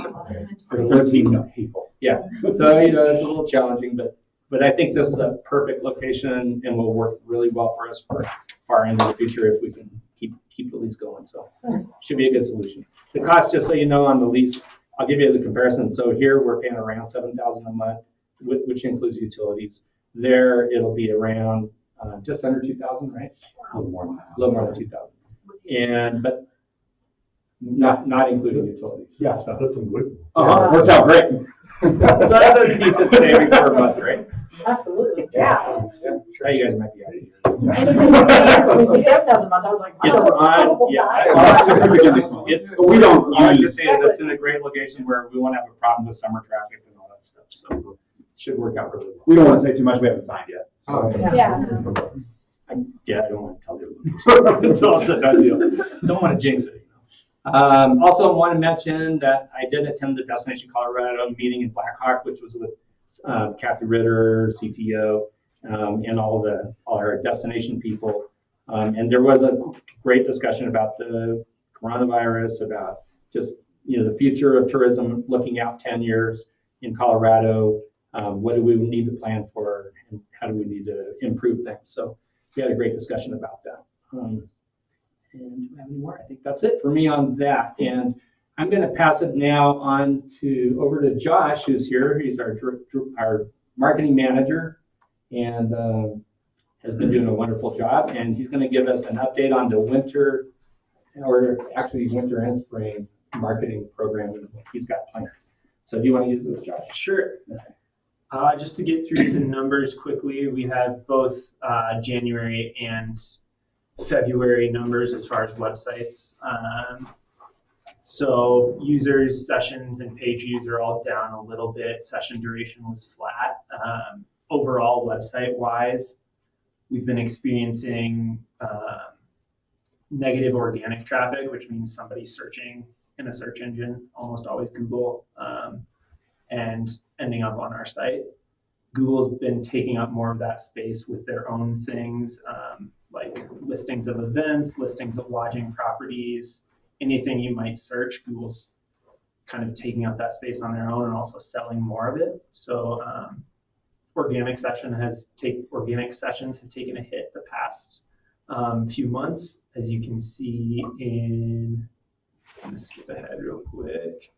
For 13 people. Yeah, so it's a little challenging, but I think this is a perfect location and will work really well for us for far into the future if we can keep the lease going. So should be a good solution. The cost, just so you know, on the lease, I'll give you the comparison. So here we're paying around $7,000 a month, which includes utilities. There it'll be around just under 2,000, right? A little more than 2,000, but not including utilities. Yeah, So that's unbelievable. Worked out great. that's a decent saving per month, right? Absolutely. Yeah. Now you guys might be out of here. When you said 7,000 a month, I was like, It's wow, that's on, a yeah. Significantly small. It's, We don't all I can use- say is it's in a great location where we won't have a problem with summer traffic and all that stuff, so it should work out really well. We don't want to say too much. We haven't signed yet. So. Yeah. Yeah, I don't want to tell you until it's a done deal. Don't want to jinx it. Also want to mention that I did attend the Destination Colorado meeting in Blackhawk, which was with Kathy Ritter, CTO, and all our destination people. And there was a great discussion about the coronavirus, about just the future of tourism, looking out 10 years in Colorado. What do we need to plan for, and how do we need to improve things? So we had a great discussion about that. And do we have any more? I think that's it for me on that. And I'm going to pass it now over to Josh, who's here. He's our marketing manager and has been doing a wonderful job. And he's going to give us an update on the winter and spring marketing program that he's got planned. So do you want to use this, Josh? Sure. Just to get through the numbers quickly, we have both January and February numbers as far as websites. So users, sessions, and page views are all down a little bit. Session duration was flat. Overall, website-wise, we've been experiencing negative organic traffic, which means somebody searching in a search engine, almost always Google, and ending up on our site. Google's been taking up more of that space with their own things, like listings of events, listings of lodging properties, anything you might search. Google's kind of taking up that space on their own and also selling more of it. So organic sessions have taken a hit the past few months, as you can see in, I'm gonna skip ahead real quick.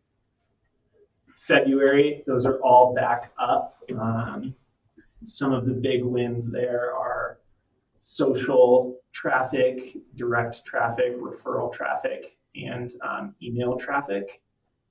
February, those are all back up. Some of the big wins there are social traffic, direct traffic, referral traffic, and email traffic,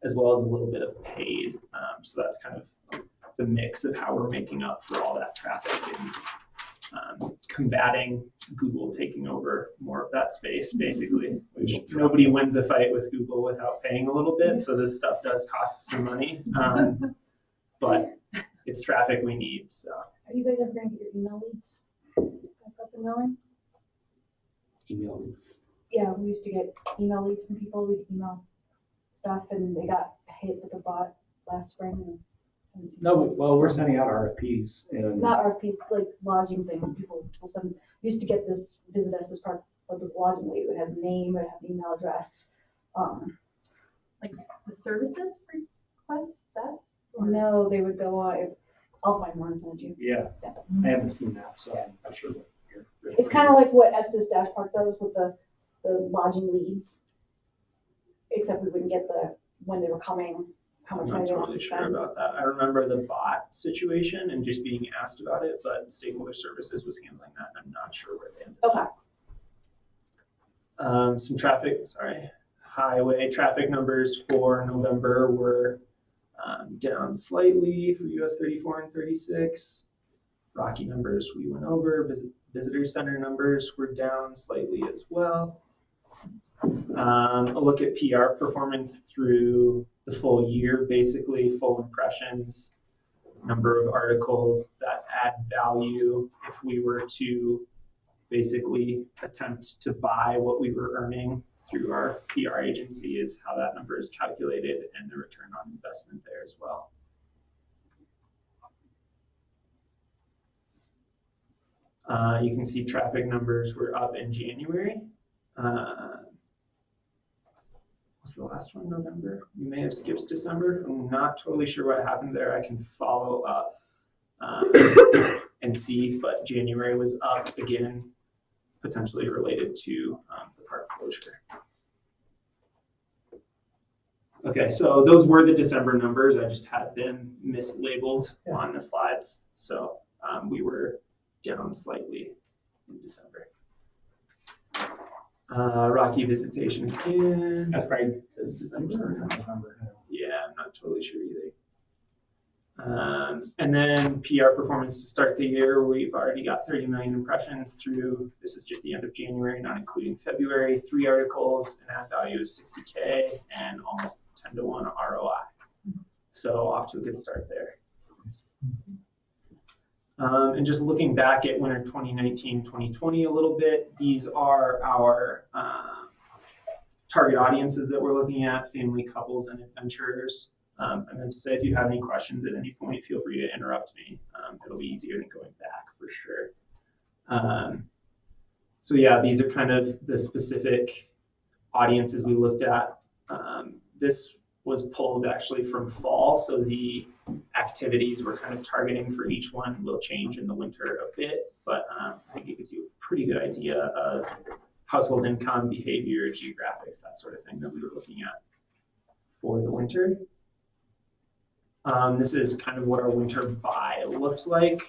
as well as a little bit of paid. So that's kind of the mix of how we're making up for all that traffic and combating Google taking over more of that space, basically. Which nobody wins a fight with Google without paying a little bit, so this stuff does cost some money, but it's traffic we need. So. Are you guys ever going to get your email leads? Got them going? Email leads. Yeah, we used to get email leads from people. We'd email stuff, and they got hit with a bot last spring. No, well, we're sending out RFPs and Not RFPs, like lodging things. People used to get this visit us as part of this lodging lead. It would have name, it would have email address. Like the services request that? No, they would go on. I'll find one and send it to you. yeah, I haven't seen that, so I'm not sure what you're. It's kind of like what Estes Dash Park does with the lodging leads, except we wouldn't get when they were coming, how much I'm money not they wanted totally to sure spend. about that. I remember the bot situation and just being asked about it, but Stakeholder Services was handling that. I'm not sure where they ended up. Okay. Some highway traffic numbers for November were down slightly for US 34 and 36. Rocky numbers we went over. Visitor center numbers were down slightly as well. A look at PR performance through the full year, basically full impressions, number of articles that add value. If we were to basically attempt to buy what we were earning through our PR agency, is how that number is calculated, and the return on investment there as well. You can see traffic numbers were up in January. What's the last one? November? We may have skipped December. I'm not totally sure what happened there. I can follow up and see, but January was up again, potentially related to the park closure. Okay, so those were the December numbers. I just had them mislabeled on the slides. So we were down slightly in December. Rocky visitation again. That's probably December. Yeah, I'm not totally sure either. And then PR performance to start the year, we've already got 30 million impressions through, this is just the end of January, not including February, 3 articles, an ad value of 60K, and almost 10-to-1 ROI. So off to a good start there. And just looking back at winter 2019-2020 a little bit, these are our target audiences that we're looking at, family, couples, and adventurers. I meant to say, if you have any questions at any point, feel free to interrupt me. It'll be easier than going back for sure. So yeah, these are kind of the specific audiences we looked at. This was pulled actually from fall, so the activities we're kind of targeting for each one will change in the winter a bit, but I think it gives you a pretty good idea of household income, behavior, geographics, that sort of thing that we were looking at for the winter. This is kind of what our winter buy looks like.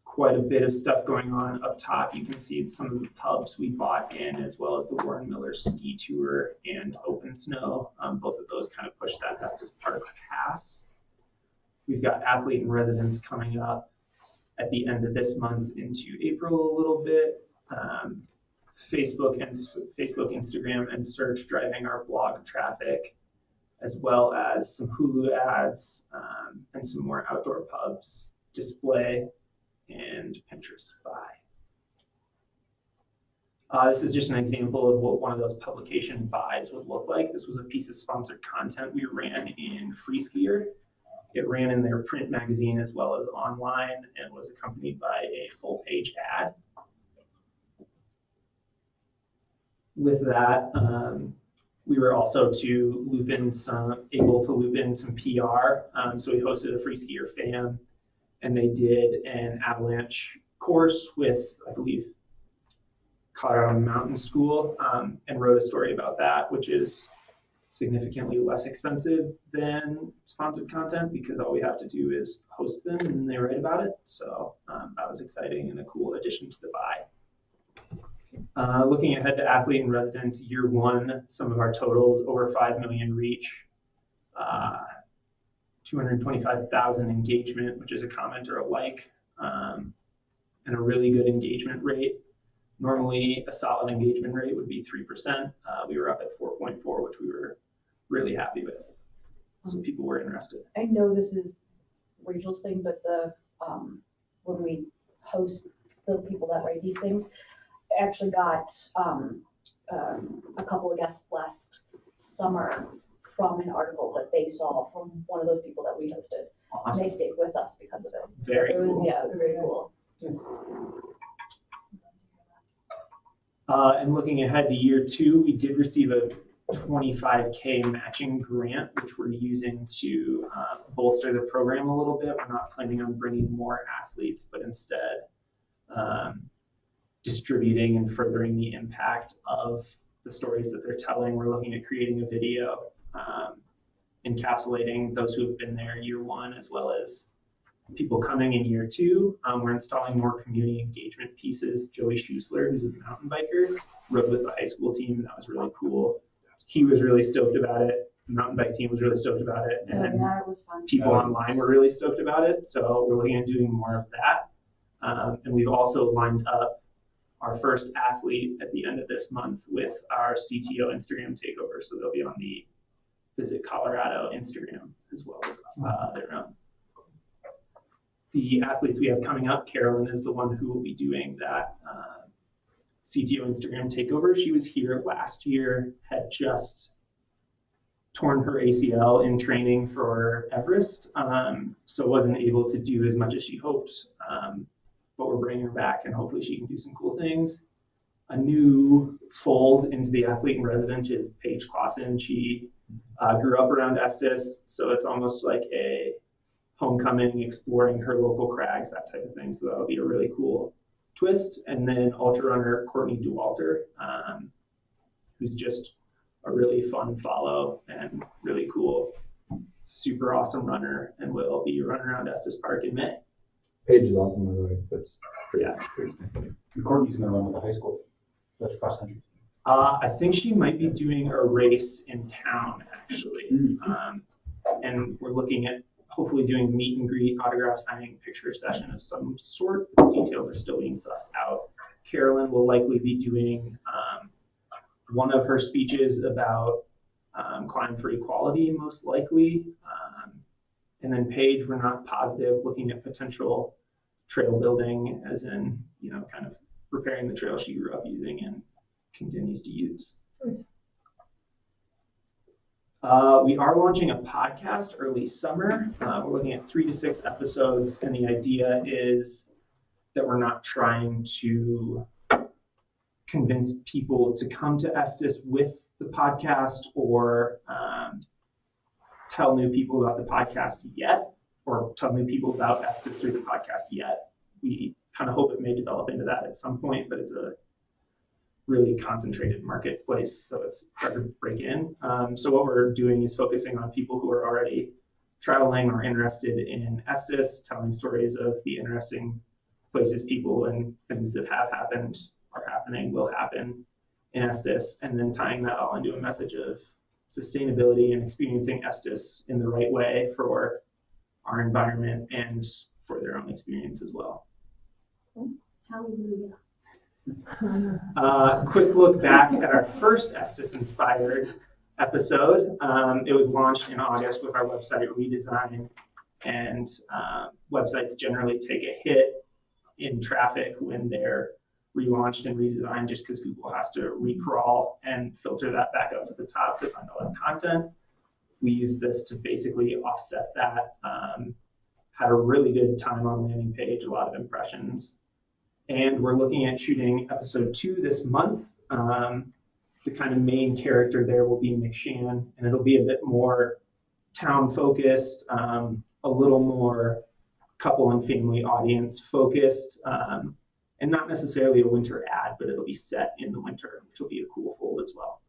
Quite a bit of stuff going on up top. You can see some of the pubs we bought in, as well as the Warren Miller ski tour and open snow. Both of those kind of push that Estes Park pass. We've got athlete in residence coming up at the end of this month into April a little bit. Facebook, Instagram, and search driving our blog traffic, as well as some Hulu ads and some more outdoor pubs, display, and Pinterest buy. This is just an example of what one of those publication buys would look like. This was a piece of sponsored content we ran in Free Skier. It ran in their print magazine as well as online, and was accompanied by a full page ad. With that, we were also able to loop in some PR. So we hosted a Free Skier fan, and they did an avalanche course with, I believe, Colorado Mountain School, and wrote a story about that, which is significantly less expensive than sponsored content, because all we have to do is host them and they write about it. So that was exciting and a cool addition to the buy. Looking ahead to athlete in residence year 1, some of our totals: over 5 million reach, 225,000 engagement, which is a comment or a like, and a really good engagement rate. Normally, a solid engagement rate would be 3%. We were up at 4.4, which we were really happy with. So people were interested. I know this is Rachel's thing, but the when we host the people that write these things, I actually got a couple of guests last summer from an article that they saw from one of those people that we hosted. Awesome. And they stayed with us because of it. Very It was, cool. yeah, it was very cool. And looking ahead to year 2, we did receive a $25K matching grant, which we're using to bolster the program a little bit. We're not planning on bringing more athletes, but instead distributing and furthering the impact of the stories that they're telling. We're looking at creating a video encapsulating those who have been there year 1, as well as people coming in year 2. We're installing more community engagement pieces. Joey Schusler, who's a mountain biker, rode with the high school team, and that was really cool. He was really stoked about it. The mountain bike team was really stoked about it. And Yeah, it was fun. people online were really stoked about it. So we're looking at doing more of that. And we've also lined up our first athlete at the end of this month with our CTO Instagram takeover. So they'll be on the Visit Colorado Instagram as well as their own. The athletes we have coming up, Carolyn is the one who will be doing that CTO Instagram takeover. She was here last year, had just torn her ACL in training for Everest, so wasn't able to do as much as she hoped. But we're bringing her back, and hopefully she can do some cool things. A new fold into the athlete in residence is Paige Clausen. She grew up around Estes, so it's almost like a homecoming, exploring her local crags, that type of thing. So that'll be a really cool twist. And then ultra runner Courtney Duwalter, who's just a really fun follow and really cool, super awesome runner, and will be running around Estes Park in May. Paige is awesome, by the way. That's pretty, Yeah. pretty stinking. And Courtney's gonna run with the high school. That's cross country. I think she might be doing a race in town, actually. And we're looking at hopefully doing a meet and greet, autograph signing, picture session of some sort. The details are still being sussed out. Carolyn will likely be doing one of her speeches about Climb for Equality, most likely. And then Paige, we're not positive, looking at potential trail building, as in, kind of repairing the trail she grew up using and continues to use. Nice. We are launching a podcast early summer. We're looking at 3 to 6 episodes, and the idea is that we're not trying to convince people to come to Estes with the podcast or tell new people about the podcast yet, or tell new people about Estes through the podcast yet. We kind of hope it may develop into that at some point, but it's a really concentrated marketplace, so it's hard to break in. So what we're doing is focusing on people who are already traveling or interested in Estes, telling stories of the interesting places, people, and things that have happened, are happening, will happen in Estes, and then tying that all into a message of sustainability and experiencing Estes in the right way for our environment and for their own experience as well. Hallelujah. Quick look back at our first Estes-inspired episode. It was launched in August with our website redesign, and websites generally take a hit in traffic when they're relaunched and redesigned, just because Google has to recrawl and filter that back up to the top to find all that content. We used this to basically offset that. Had a really good time on landing page, a lot of impressions. And we're looking at shooting episode 2 this month. The kind of main character there will be McShann, and it'll be a bit more town focused, a little more couple and family audience focused, and not necessarily a winter ad, but it'll be set in the winter, which will be a cool fold as well.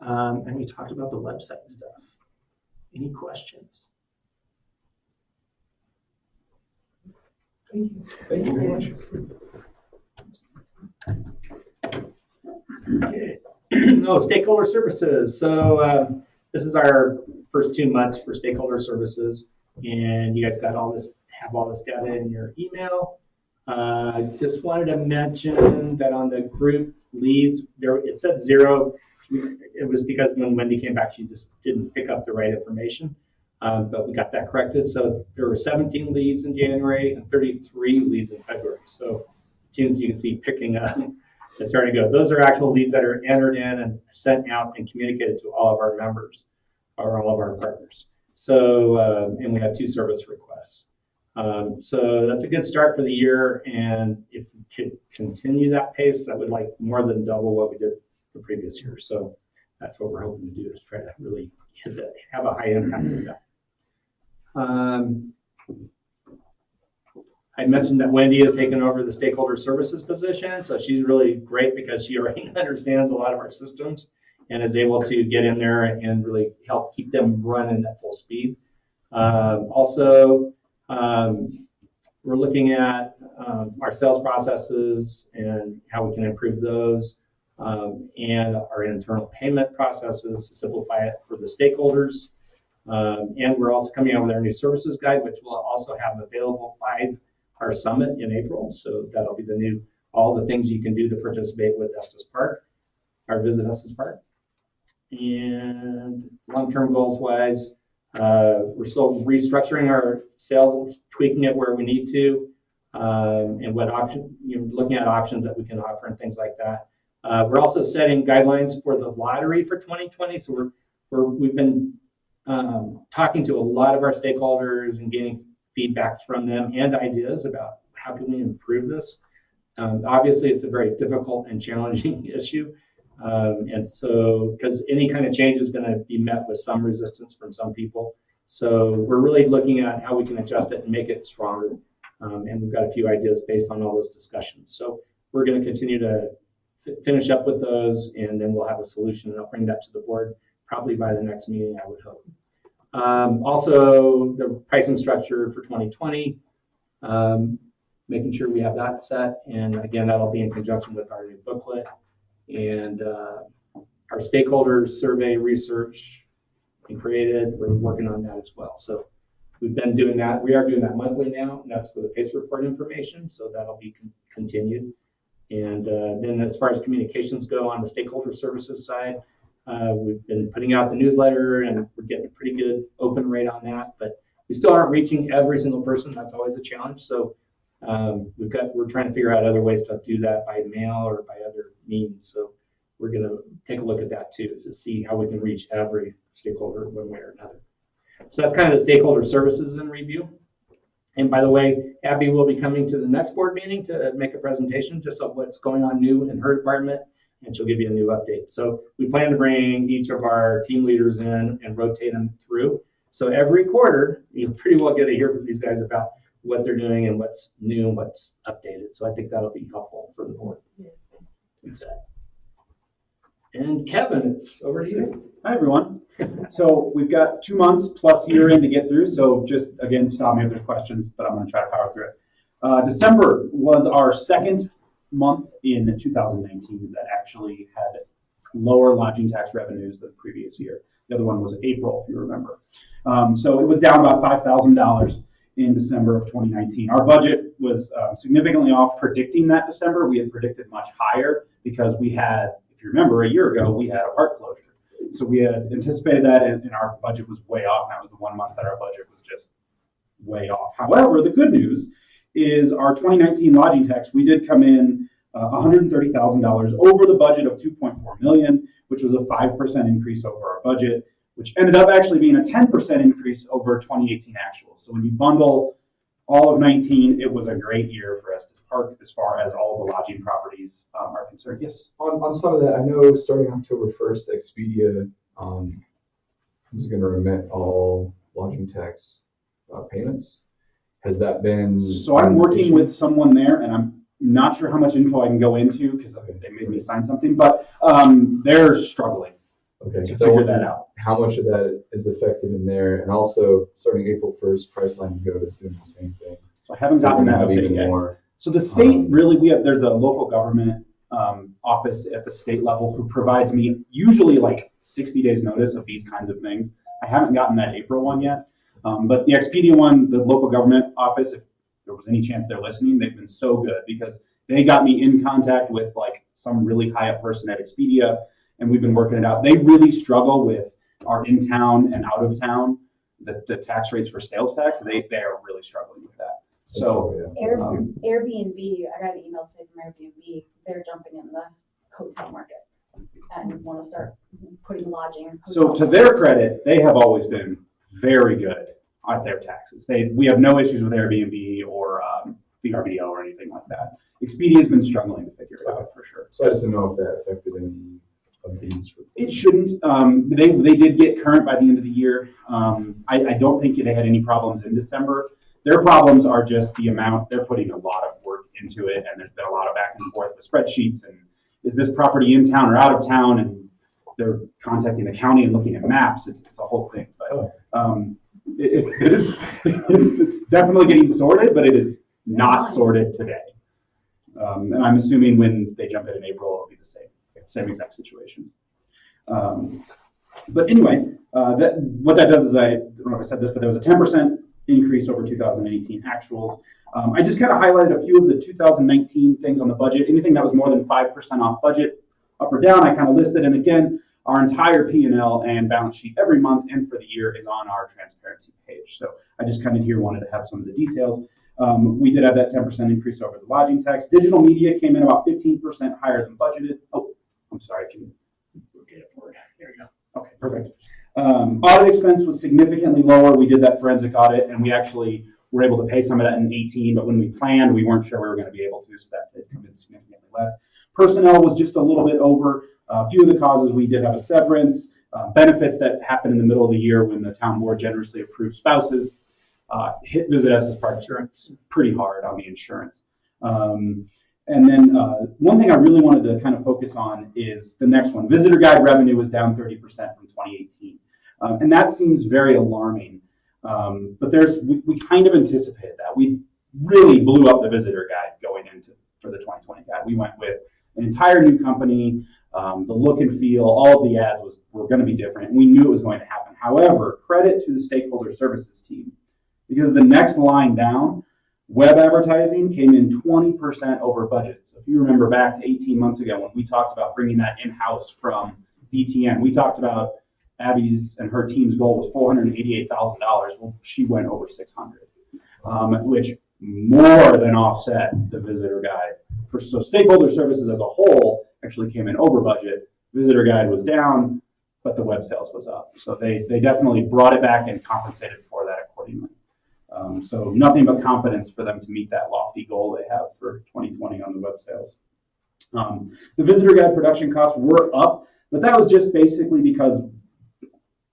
And we talked about the website stuff. Any questions? Thank you. Thank you very much. Okay. Oh, stakeholder services. So this is our first 2 months for stakeholder services, and you guys got have all this data in your email. Just wanted to mention that on the group leads, there it said 0. It was because when Wendy came back, she just didn't pick up the right information. But we got that corrected. So there were 17 leads in January and 33 leads in February. So teams you can see picking up and starting to go. Those are actual leads that are entered in and sent out and communicated to all of our members or all of our partners. So, and we had 2 service requests. So that's a good start for the year. And if we could continue that pace, that would like more than double what we did the previous year. So that's what we're hoping to do, is try to really hit that, have a high impact with that. I mentioned that Wendy has taken over the stakeholder services position, so she's really great because she already understands a lot of our systems and is able to get in there and really help keep them running at full speed. Also, we're looking at our sales processes and how we can improve those, and our internal payment processes to simplify it for the stakeholders. And we're also coming out with our new services guide, which we'll also have available live our summit in April. So that'll be all the things you can do to participate with Estes Park, or visit Estes Park. And long-term goals wise, we're still restructuring our sales, tweaking it where we need to, and what option, looking at options that we can offer and things like that. We're also setting guidelines for the lottery for 2020. So we've been talking to a lot of our stakeholders and getting feedback from them and ideas about how can we improve this. Obviously, it's a very difficult and challenging issue. And so, because any kind of change is going to be met with some resistance from some people. So we're really looking at how we can adjust it and make it stronger. And we've got a few ideas based on all those discussions. So we're going to continue to finish up with those, and then we'll have a solution, and I'll bring that to the board probably by the next meeting, I would hope. Also, the pricing structure for 2020, making sure we have that set. And again, that'll be in conjunction with our new booklet and our stakeholder survey research and created. We're working on that as well. So we've been doing that. We are doing that monthly now, and that's for the PACE report information. So that'll be continued. And then as far as communications go on the stakeholder services side, we've been putting out the newsletter, and we're getting a pretty good open rate on that, but we still aren't reaching every single person. That's always a challenge. So we're trying to figure out other ways to do that by mail or by other means. So we're going to take a look at that too, to see how we can reach every stakeholder one way or another. So that's kind of the stakeholder services in review. And by the way, Abby will be coming to the next board meeting to make a presentation just of what's going on new in her department, and she'll give you a new update. So we plan to bring each of our team leaders in and rotate them through. So every quarter, you pretty well get to hear from these guys about what they're doing and what's new and what's updated. So I think that'll be helpful for the board. Yes. And Kevin, it's over to you. Hi, everyone. So we've got 2 months plus year end to get through. So just, again, stop me if there's questions, but I'm going to try to power through it. December was our second month in 2019 that actually had lower lodging tax revenues than the previous year. The other one was April, if you remember. So it was down about $5,000 in December of 2019. Our budget was significantly off predicting that December. We had predicted much higher because we had, if you remember, a year ago, we had a park closure. So we had anticipated that, and our budget was way off. That was the 1 month that our budget was just way off. However, the good news is our 2019 lodging tax, we did come in $130,000 over the budget of $2.4 million, which was a 5% increase over our budget, which ended up actually being a 10% increase over 2018 actuals. So when you bundle all of 19, it was a great year for Estes Park as far as all the lodging properties are concerned. Yes? On some of that, I know starting October 1st, Expedia is going to remit all lodging tax payments. Has that been? So I'm working with someone there, and I'm not sure how much info I can go into because they made me sign something, but they're struggling to figure that out. How much of that is affected in there? And also, starting April 1st, Priceline Go is doing the same thing. So I haven't gotten that update yet. More. So the state really, there's a local government office at the state level who provides me usually like 60 days notice of these kinds of things. I haven't gotten that April one yet. But the Expedia one, the local government office, if there was any chance they're listening, they've been so good because they got me in contact with like some really high up person at Expedia, and we've been working it out. They really struggle with our in town and out of town, the tax rates for sales tax. They are really struggling with that. So Airbnb, I got an email today from Airbnb. They're jumping in the hotel market and want to start putting lodging. So to their credit, they have always been very good at their taxes. We have no issues with Airbnb or VRBO or anything like that. Expedia has been struggling to figure it out for sure. So I just don't know if that affected any of these. It shouldn't. They did get current by the end of the year. I don't think they had any problems in December. Their problems are just the amount. They're putting a lot of work into it, and there's been a lot of back and forth with spreadsheets and is this property in town or out of town, and they're contacting the county and looking at maps. It's a whole thing. But it's definitely getting sorted, but it is not sorted today. And I'm assuming when they jump in April, it'll be the same exact situation. But anyway, what that does is, I don't know if I said this, but there was a 10% increase over 2018 actuals. I just kind of highlighted a few of the 2019 things on the budget. Anything that was more than 5% off budget, up or down, I kind of listed. And again, our entire P&L and balance sheet every month and for the year is on our transparency page. So I just kind of here wanted to have some of the details. We did have that 10% increase over the lodging tax. Digital media came in about 15% higher than budgeted. Oh, I'm sorry. Can you get it forward? There we go. Okay, perfect. Audit expense was significantly lower. We did that forensic audit, and we actually were able to pay some of that in 18, but when we planned, we weren't sure we were going to be able to, so that did come in significantly less. Personnel was just a little bit over. A few of the causes, we did have a severance, benefits that happened in the middle of the year when the town board generously approved spouses, hit Visit Estes Park insurance pretty hard on the insurance. And then one thing I really wanted to kind of focus on is the next one. Visitor guide revenue was down 30% from 2018. And that seems very alarming. But we kind of anticipated that. We really blew up the visitor guide going into for the 2020 guide. We went with an entire new company. The look and feel, all of the ads were going to be different. And we knew it was going to happen. However, credit to the stakeholder services team, because the next line down, web advertising came in 20% over budget. So if you remember back to 18 months ago when we talked about bringing that in-house from DTN, we talked about Abby's and her team's goal was $488,000. Well, she went over 600, which more than offset the visitor guide. So stakeholder services as a whole actually came in over budget. Visitor guide was down, but the web sales was up. So they definitely brought it back and compensated for that accordingly. So nothing but confidence for them to meet that lofty goal they have for 2020 on the web sales. The visitor guide production costs were up, but that was just basically because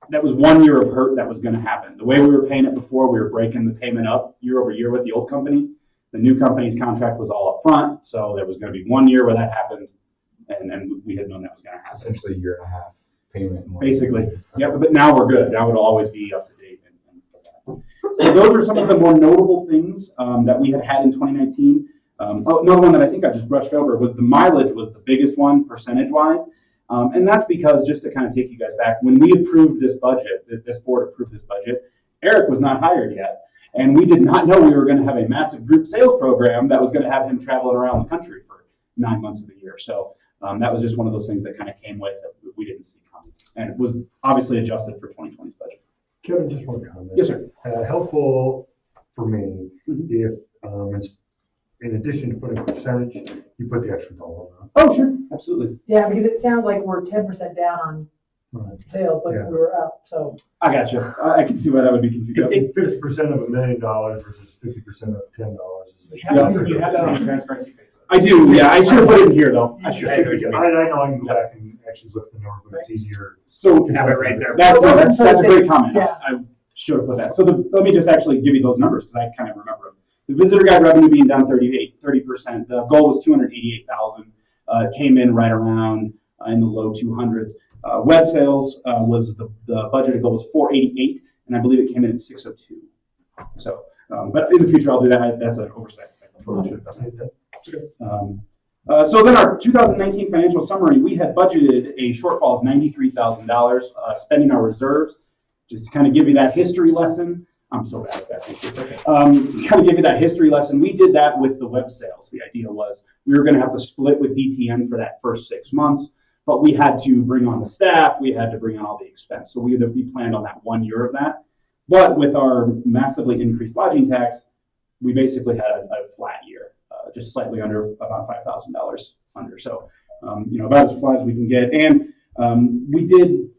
that was 1 year of hurt that was going to happen. The way we were paying it before, we were breaking the payment up year over year with the old company. The new company's contract was all up front, so there was going to be 1 year where that happened, and we had known that was going to happen. Essentially a year and a half payment. Basically, yeah, but now we're good. Now it'll always be up to date. So those are some of the more notable things that we had in 2019. Another one that I think I just brushed over was the mileage was the biggest one percentage-wise. And that's because, just to kind of take you guys back, when we approved this budget, this board approved this budget, Eric was not hired yet. And we did not know we were going to have a massive group sales program that was going to have him traveling around the country for 9 months of the year. So that was just one of those things that kind of came with that we didn't see coming. And it was obviously adjusted for 2020's budget. Kevin, just one comment. Yes, sir. Helpful for me if it's in addition to putting a percentage, you put the extra dollar amount. Oh, sure, absolutely. Yeah, because it sounds like we're 10% down on sales, but Yeah. we were up, so. I got you. I can see why that would be I confusing. think 50% of $1 million versus 50% of $10 is. You have that on the transparency page. I do, yeah. I should have put it in here, though. I should. I know I can go back and actually look at the number, but it's easier. So Have it right there. That's a great comment. Yeah. I should have put that. So let me just actually give you those numbers because I kind of remember them. The visitor guide revenue being down 30%. The goal was 288,000. It came in right around in the low 200s. Web sales was the budgeted goal was 488, and I believe it came in at 602. So, but in the future I'll do that. That's an oversight. I totally should have done that. So then our 2019 financial summary, we had budgeted a shortfall of $93,000 spending our reserves. Just to kind of give you that history lesson. I'm so bad at that. Kind of give you that history lesson. We did that with the web sales. The idea was we were going to have to split with DTN for that first 6 months, but we had to bring on the staff. We had to bring on all the expense. So we planned on that 1 year of that. But with our massively increased lodging tax, we basically had a flat year, just slightly under about $5,000 under. So, about as flat as we can get. And we did,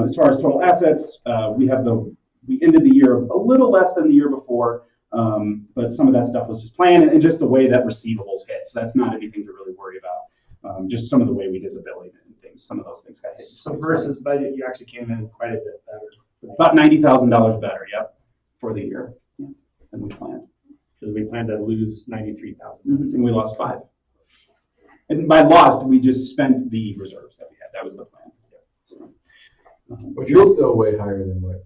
as far as total assets, we ended the year a little less than the year before, but some of that stuff was just planned and just the way that receivables hit. So that's not anything to really worry about. Just some of the way we did the billing and things. Some of those things got hit. So versus budget, you actually came in quite a bit better. About $90,000 better, yep, for the year than we planned. Because we planned to lose 93,000. And we lost 5. And by lost, we just spent the reserves that we had. That was the plan. So, Which is still way higher than what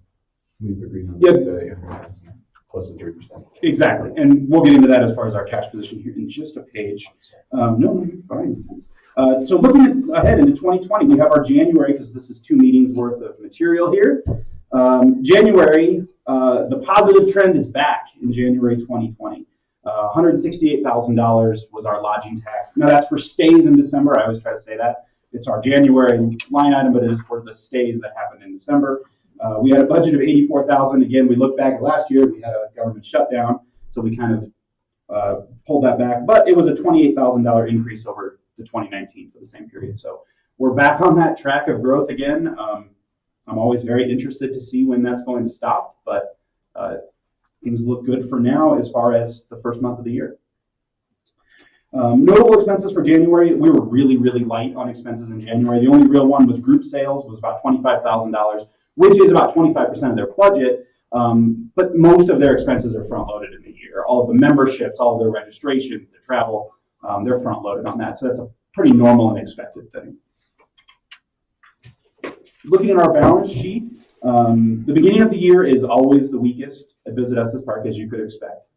we've agreed on. Yeah. Plus the 3%. Exactly. And we'll get into that as far as our cash position here in just a page. No, you're fine. So looking ahead into 2020, we have our January, because this is 2 meetings worth of material here. January, the positive trend is back in January 2020. $168,000 was our lodging tax. Now that's for stays in December. I always try to say that. It's our January line item, but it is for the stays that happened in December. We had a budget of $84,000. Again, we look back at last year, we had a government shutdown, so we kind of pulled that back. But it was a $28,000 increase over the 2019 for the same period. So we're back on that track of growth again. I'm always very interested to see when that's going to stop, but things look good for now as far as the first month of the year. Notable expenses for January, we were really, really light on expenses in January. The only real one was group sales, was about $25,000, which is about 25% of their budget, but most of their expenses are front-loaded in the year. All of the memberships, all of their registrations, their travel, they're front-loaded on that, so that's a pretty normal and expected thing. Looking at our balance sheet, the beginning of the year is always the weakest at Visit Estes Park, as you could expect.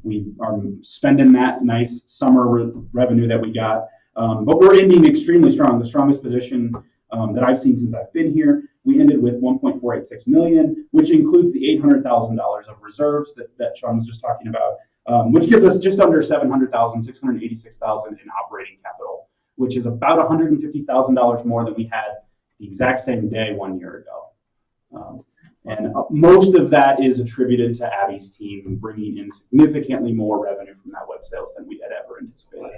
We are spending that nice summer revenue that we got, but we're ending extremely strong, the strongest position that I've seen since I've been here. We ended with $1.486 million, which includes the $800,000 of reserves that Sean was just talking about, which gives us just under $700,000, $686,000 in operating capital, which is about $150,000 more than we had the exact same day 1 year ago. And most of that is attributed to Abby's team bringing in significantly more revenue from that web sales than we had ever anticipated.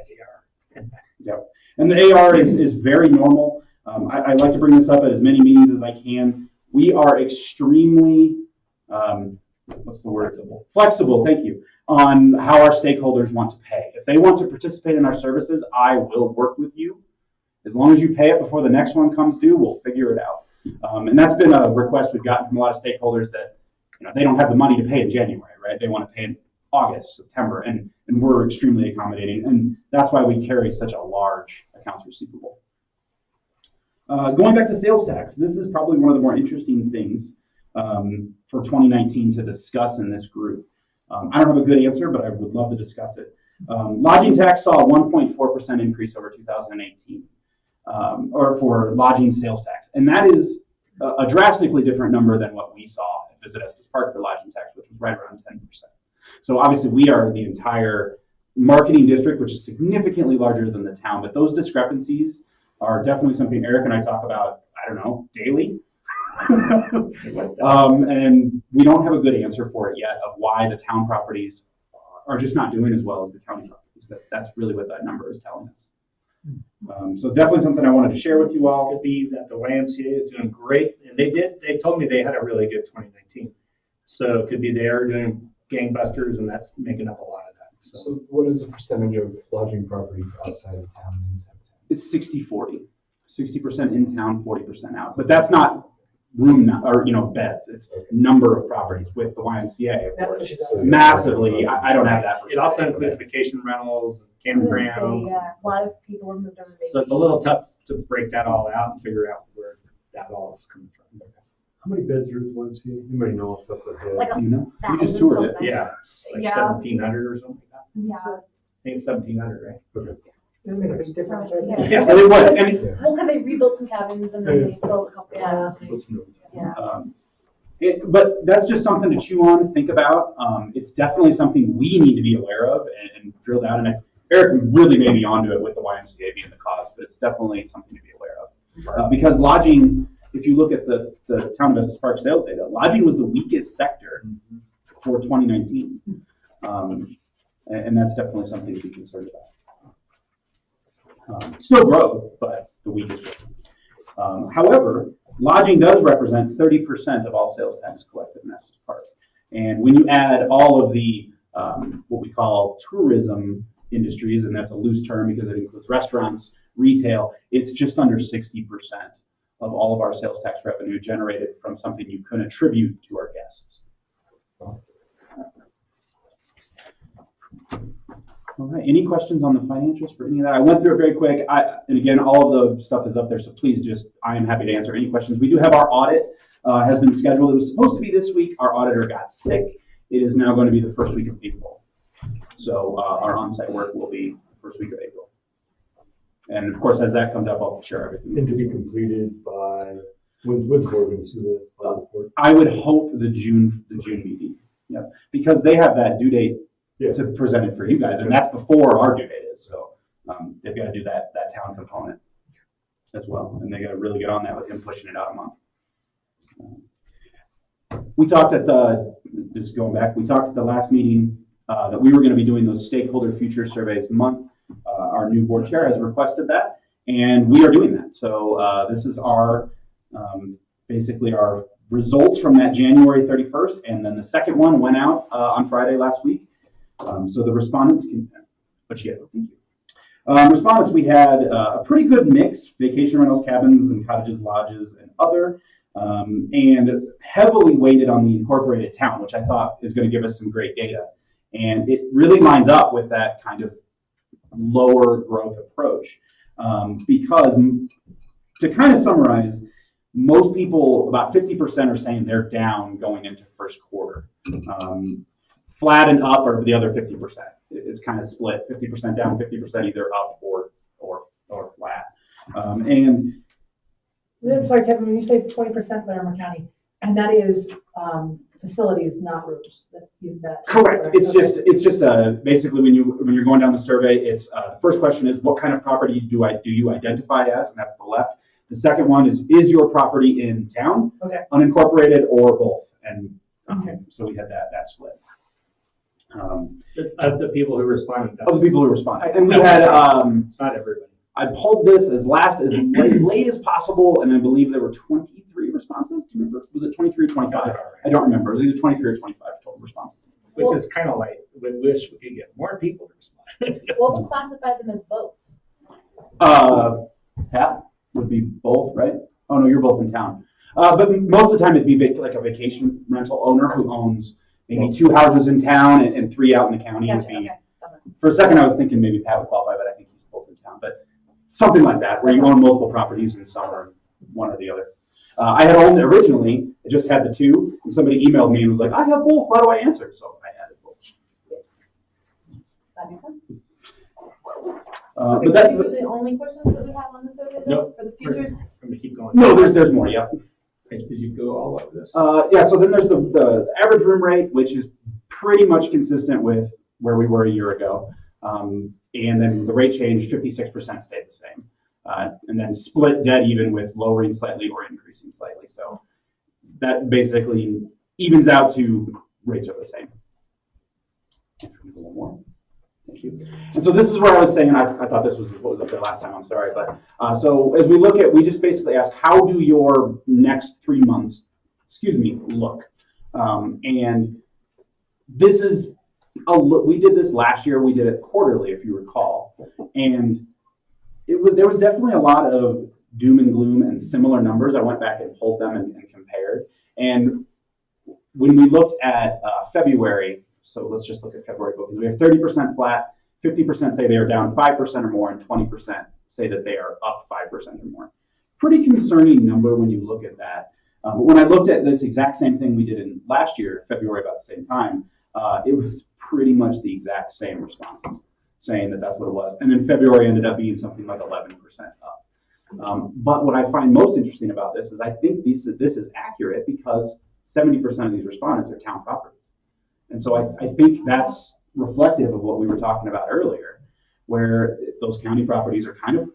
Yep. And the AR is very normal. I like to bring this up at as many meetings as I can. We are extremely, what's the word? Flexible, thank you, on how our stakeholders want to pay. If they want to participate in our services, I will work with you. As long as you pay it before the next one comes due, we'll figure it out. And that's been a request we've gotten from a lot of stakeholders that, they don't have the money to pay in January, right? They want to pay in August, September, and we're extremely accommodating. And that's why we carry such a large accounts receivable. Going back to sales tax, this is probably one of the more interesting things for 2019 to discuss in this group. I don't have a good answer, but I would love to discuss it. Lodging tax saw a 1.4% increase over 2018. Or for lodging sales tax. And that is a drastically different number than what we saw at Visit Estes Park for lodging tax, which was right around 10%. So obviously we are the entire marketing district, which is significantly larger than the town, but those discrepancies are definitely something Eric and I talk about, I don't know, daily. And we don't have a good answer for it yet of why the town properties are just not doing as well as the county properties. That's really what that number is telling us. So definitely something I wanted to share with you all. Could be that the YMCA is doing great. And they told me they had a really good 2019. So it could be they are doing gangbusters and that's making up a lot of that. So what is the percentage of lodging properties outside of town and inside of town? It's 60-40. 60% in town, 40% out. But that's not room or beds. It's number of properties with the YMCA, of course. Massively. I don't have that. It also includes vacation rentals, campgrounds. Yeah, a lot of people have moved over. So it's a little tough to break that all out and figure out where that all is coming from. How many beds are at the YMCA? You might know off the top of the head. Like You just toured it. Yeah, it's like Yeah. 1,700 or something like that. Yeah. I think it's 1,700, right? Okay. It'll make a big difference, right? Yeah. Yeah. But it would. I mean, Well, because they rebuilt some cabins and then they built a couple. Yeah. Yeah. But that's just something to chew on, think about. It's definitely something we need to be aware of and drill down. And Eric really made me onto it with the YMCA being the cause, but it's definitely something to be aware of. Because lodging, if you look at the Town of Estes Park sales data, lodging was the weakest sector for 2019. And that's definitely something to be concerned about. Still growth, but the weakest one. However, lodging does represent 30% of all sales tax collected in Estes Park. And when you add all of the what we call tourism industries, and that's a loose term because it includes restaurants, retail, it's just under 60% of all of our sales tax revenue generated from something you can attribute to our guests. All right, any questions on the financials for any of that? I went through it very quick. And again, all of the stuff is up there, so please I am happy to answer any questions. We do have our audit has been scheduled. It was supposed to be this week. Our auditor got sick. It is now going to be the first week of April. So our on-site work will be the first week of April. And of course, as that comes up, I'll share everything. And to be completed by, when's the board going to see the report? I would hope the June meeting. Yeah, because they have that due date to present it for you guys, and that's before our due date is. So they've got to do that town component as well, and they got to really get on that with him pushing it out a month. We talked at the last meeting that we were going to be doing those stakeholder future surveys month. Our new board chair has requested that, and we are doing that. So this is our basically our results from that January 31st, and then the second one went out on Friday last week. So the respondents can, thank you. Respondents, we had a pretty good mix: vacation rentals, cabins, and cottages, lodges, and other. And heavily weighted on the incorporated town, which I thought is going to give us some great data. And it really lines up with that kind of lower growth approach. Because to kind of summarize, most people, about 50% are saying they're down going into first quarter. Flat and up are the other 50%. It's kind of split, 50% down, 50% either up or flat. And Sorry, Kevin, when you say 20% Larimer County, and that is facilities, not rooms. Correct. It's just basically when you're going down the survey, it's the first question is what kind of property do you identify as, and that's the left. The second one is your property in town, unincorporated, or both? And so we had that split. Of the people who responded. And we had not everybody. I pulled this as late as possible, and I believe there were 23 responses. Do you remember? Was it 23 or 25? I don't remember. It was either 23 or 25 total responses. Which is kind of like, we wish we could get more people to respond. What would classify them as both? Pat would be both, right? Oh no, you're both in town. But most of the time it'd be like a vacation rental owner who owns maybe 2 houses in town and 3 out in the county. Gotcha, Would be, okay. For a second I was thinking maybe Pat would qualify, but I think he's both in town. But something like that, where you own multiple properties and some are one or the other. I had owned originally, I just had the 2, and somebody emailed me and was like, I have both, how do I answer? So I added both. That makes sense. But These are the only questions that we have on the survey Nope. for the futures? I'm gonna keep going. no, there's more, yeah. Did you go all over this? Yeah, so then there's the average room rate, which is pretty much consistent with where we were a year ago. And then the rate change, 56% stayed the same. And then split dead even with lowering slightly or increasing slightly. So that basically evens out to rates are the same. A little more. Thank you. And so this is where I was saying, I thought this was what was up there last time, I'm sorry. But so as we just basically ask, how do your next 3 months, look? And this is, we did this last year, we did it quarterly, if you recall. And there was definitely a lot of doom and gloom and similar numbers. I went back and pulled them and compared. And when we looked at February, so let's just look at February bookings. We have 30% flat, 50% say they are down 5% or more, and 20% say that they are up 5% or more. Pretty concerning number when you look at that. But when I looked at this exact same thing we did in last year, February about the same time, it was pretty much the exact same responses, saying that that's what it was. And then February ended up being something like 11% up. But what I find most interesting about this is I think this is accurate because 70% of these respondents are town properties. And so I think that's reflective of what we were talking about earlier, where those county properties are kind of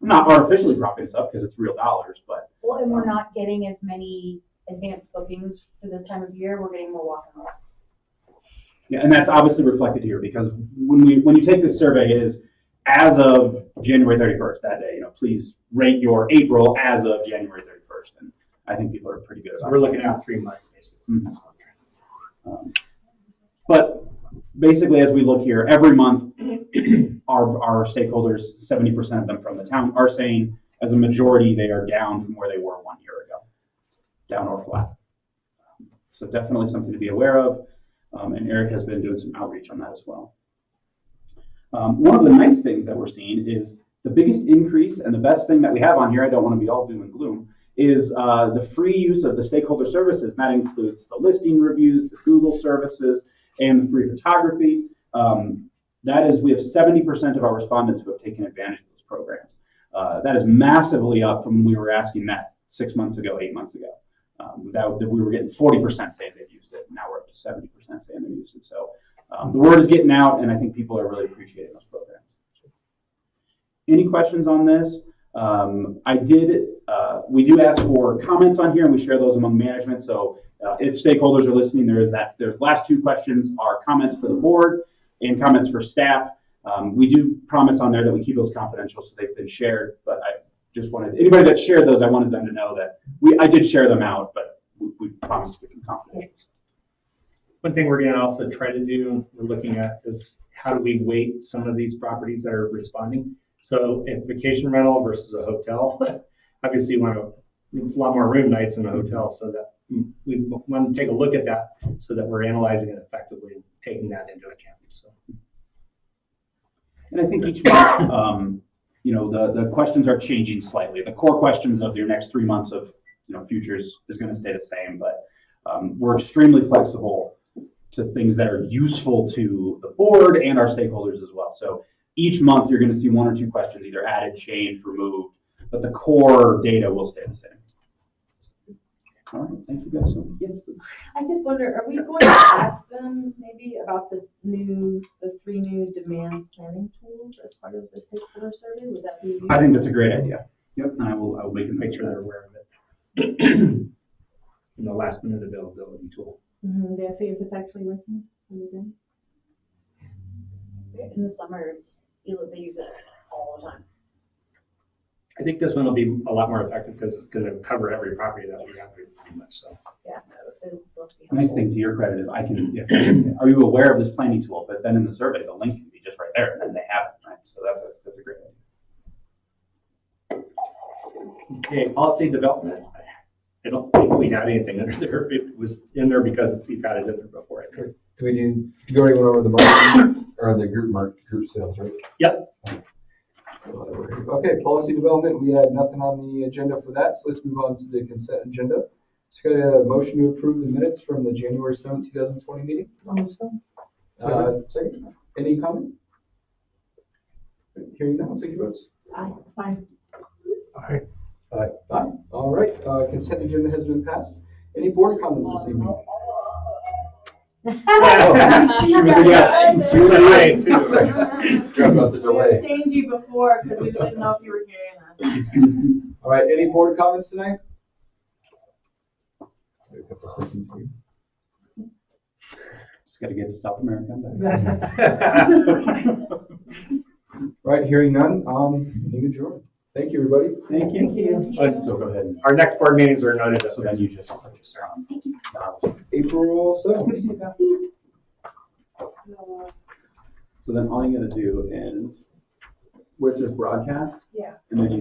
not artificially propping us up because it's real dollars, but. Well, and we're not getting as many advanced bookings for this time of year. We're getting more walk-ins. Yeah, and that's obviously reflected here because when you take this survey is as of January 31st, that day, please rate your April as of January 31st. And I think people are pretty good about it. We're looking at 3 months, basically. Mm-hmm. But basically, as we look here, every month, our stakeholders, 70% of them from the town, are saying as a majority they are down from where they were 1 year ago, down or flat. So definitely something to be aware of. And Eric has been doing some outreach on that as well. One of the nice things that we're seeing is the biggest increase and the best thing that we have on here, I don't want to be all doom and gloom, is the free use of the stakeholder services. And that includes the listing reviews, the Google services, and the free photography. That is, we have 70% of our respondents who have taken advantage of those programs. That is massively up from when we were asking that 6 months ago, 8 months ago. That we were getting 40% saying they've used it. Now we're up to 70% saying they've used it. So the word is getting out, and I think people are really appreciating those programs. Any questions on this? We do ask for comments on here, and we share those among management. So if stakeholders are listening, there's last two questions are comments for the board and comments for staff. We do promise on there that we keep those confidential, so they've been shared, but I just wanted, anybody that shared those, I wanted them to know that I did share them out, but we promised to keep them confidential. One thing we're gonna also try to do, we're looking at is how do we weight some of these properties that are responding? So if vacation rental versus a hotel, obviously you want a lot more room nights in a hotel, so that we want to take a look at that so that we're analyzing it effectively and taking that into account. So. And I think each month, the questions are changing slightly. The core questions of your next 3 months of futures is going to stay the same, but we're extremely flexible to things that are useful to the board and our stakeholders as well. So each month you're going to see 1 or 2 questions either added, changed, removed, but the core data will stay the same. All right, thank you guys so much. Yes, please. I did wonder, are we going to ask them maybe about the 3 new demand planning tools as part of the stakeholder survey? Would that be? I think that's a great idea. Yep, and I will make sure they're aware of it. And the last minute availability tool. Mm-hmm. They see if it's actually working. In the summer, they use it all the time. I think this one will be a lot more effective because it's going to cover every property that we have pretty much. So. Yeah, it'll be The nice thing to your credit is are you aware of this planning tool? But then in the survey, the link can be just right there, and then they have it, right? So that's a great idea. Okay, policy development. I don't think we had anything under there. It was in there because we've had it in there before. I think. You already went over the marketing or the group sales, right? Yep. Okay, policy development, we had nothing on the agenda for that, so let's move on to the consent agenda. So got a motion to approve the minutes from the January 7th, 2020 meeting. Second. Any comment? Hearing none, I'll take your votes. Aye. Aye. All right, consent agenda has been passed. Any board comments this evening? She was a yes. She said aye too. Sorry about the We delay. abstained you before because we didn't know if you were hearing us. All right, any board comments tonight? Wait a couple seconds here. Just got to get to South America. All right, hearing none, you can join. Thank you, everybody. Thank you. Thank you. So go ahead. Our next board meetings are noted. So then you just. April 7th. So then all you got to do is where it says broadcast. Yeah. And then you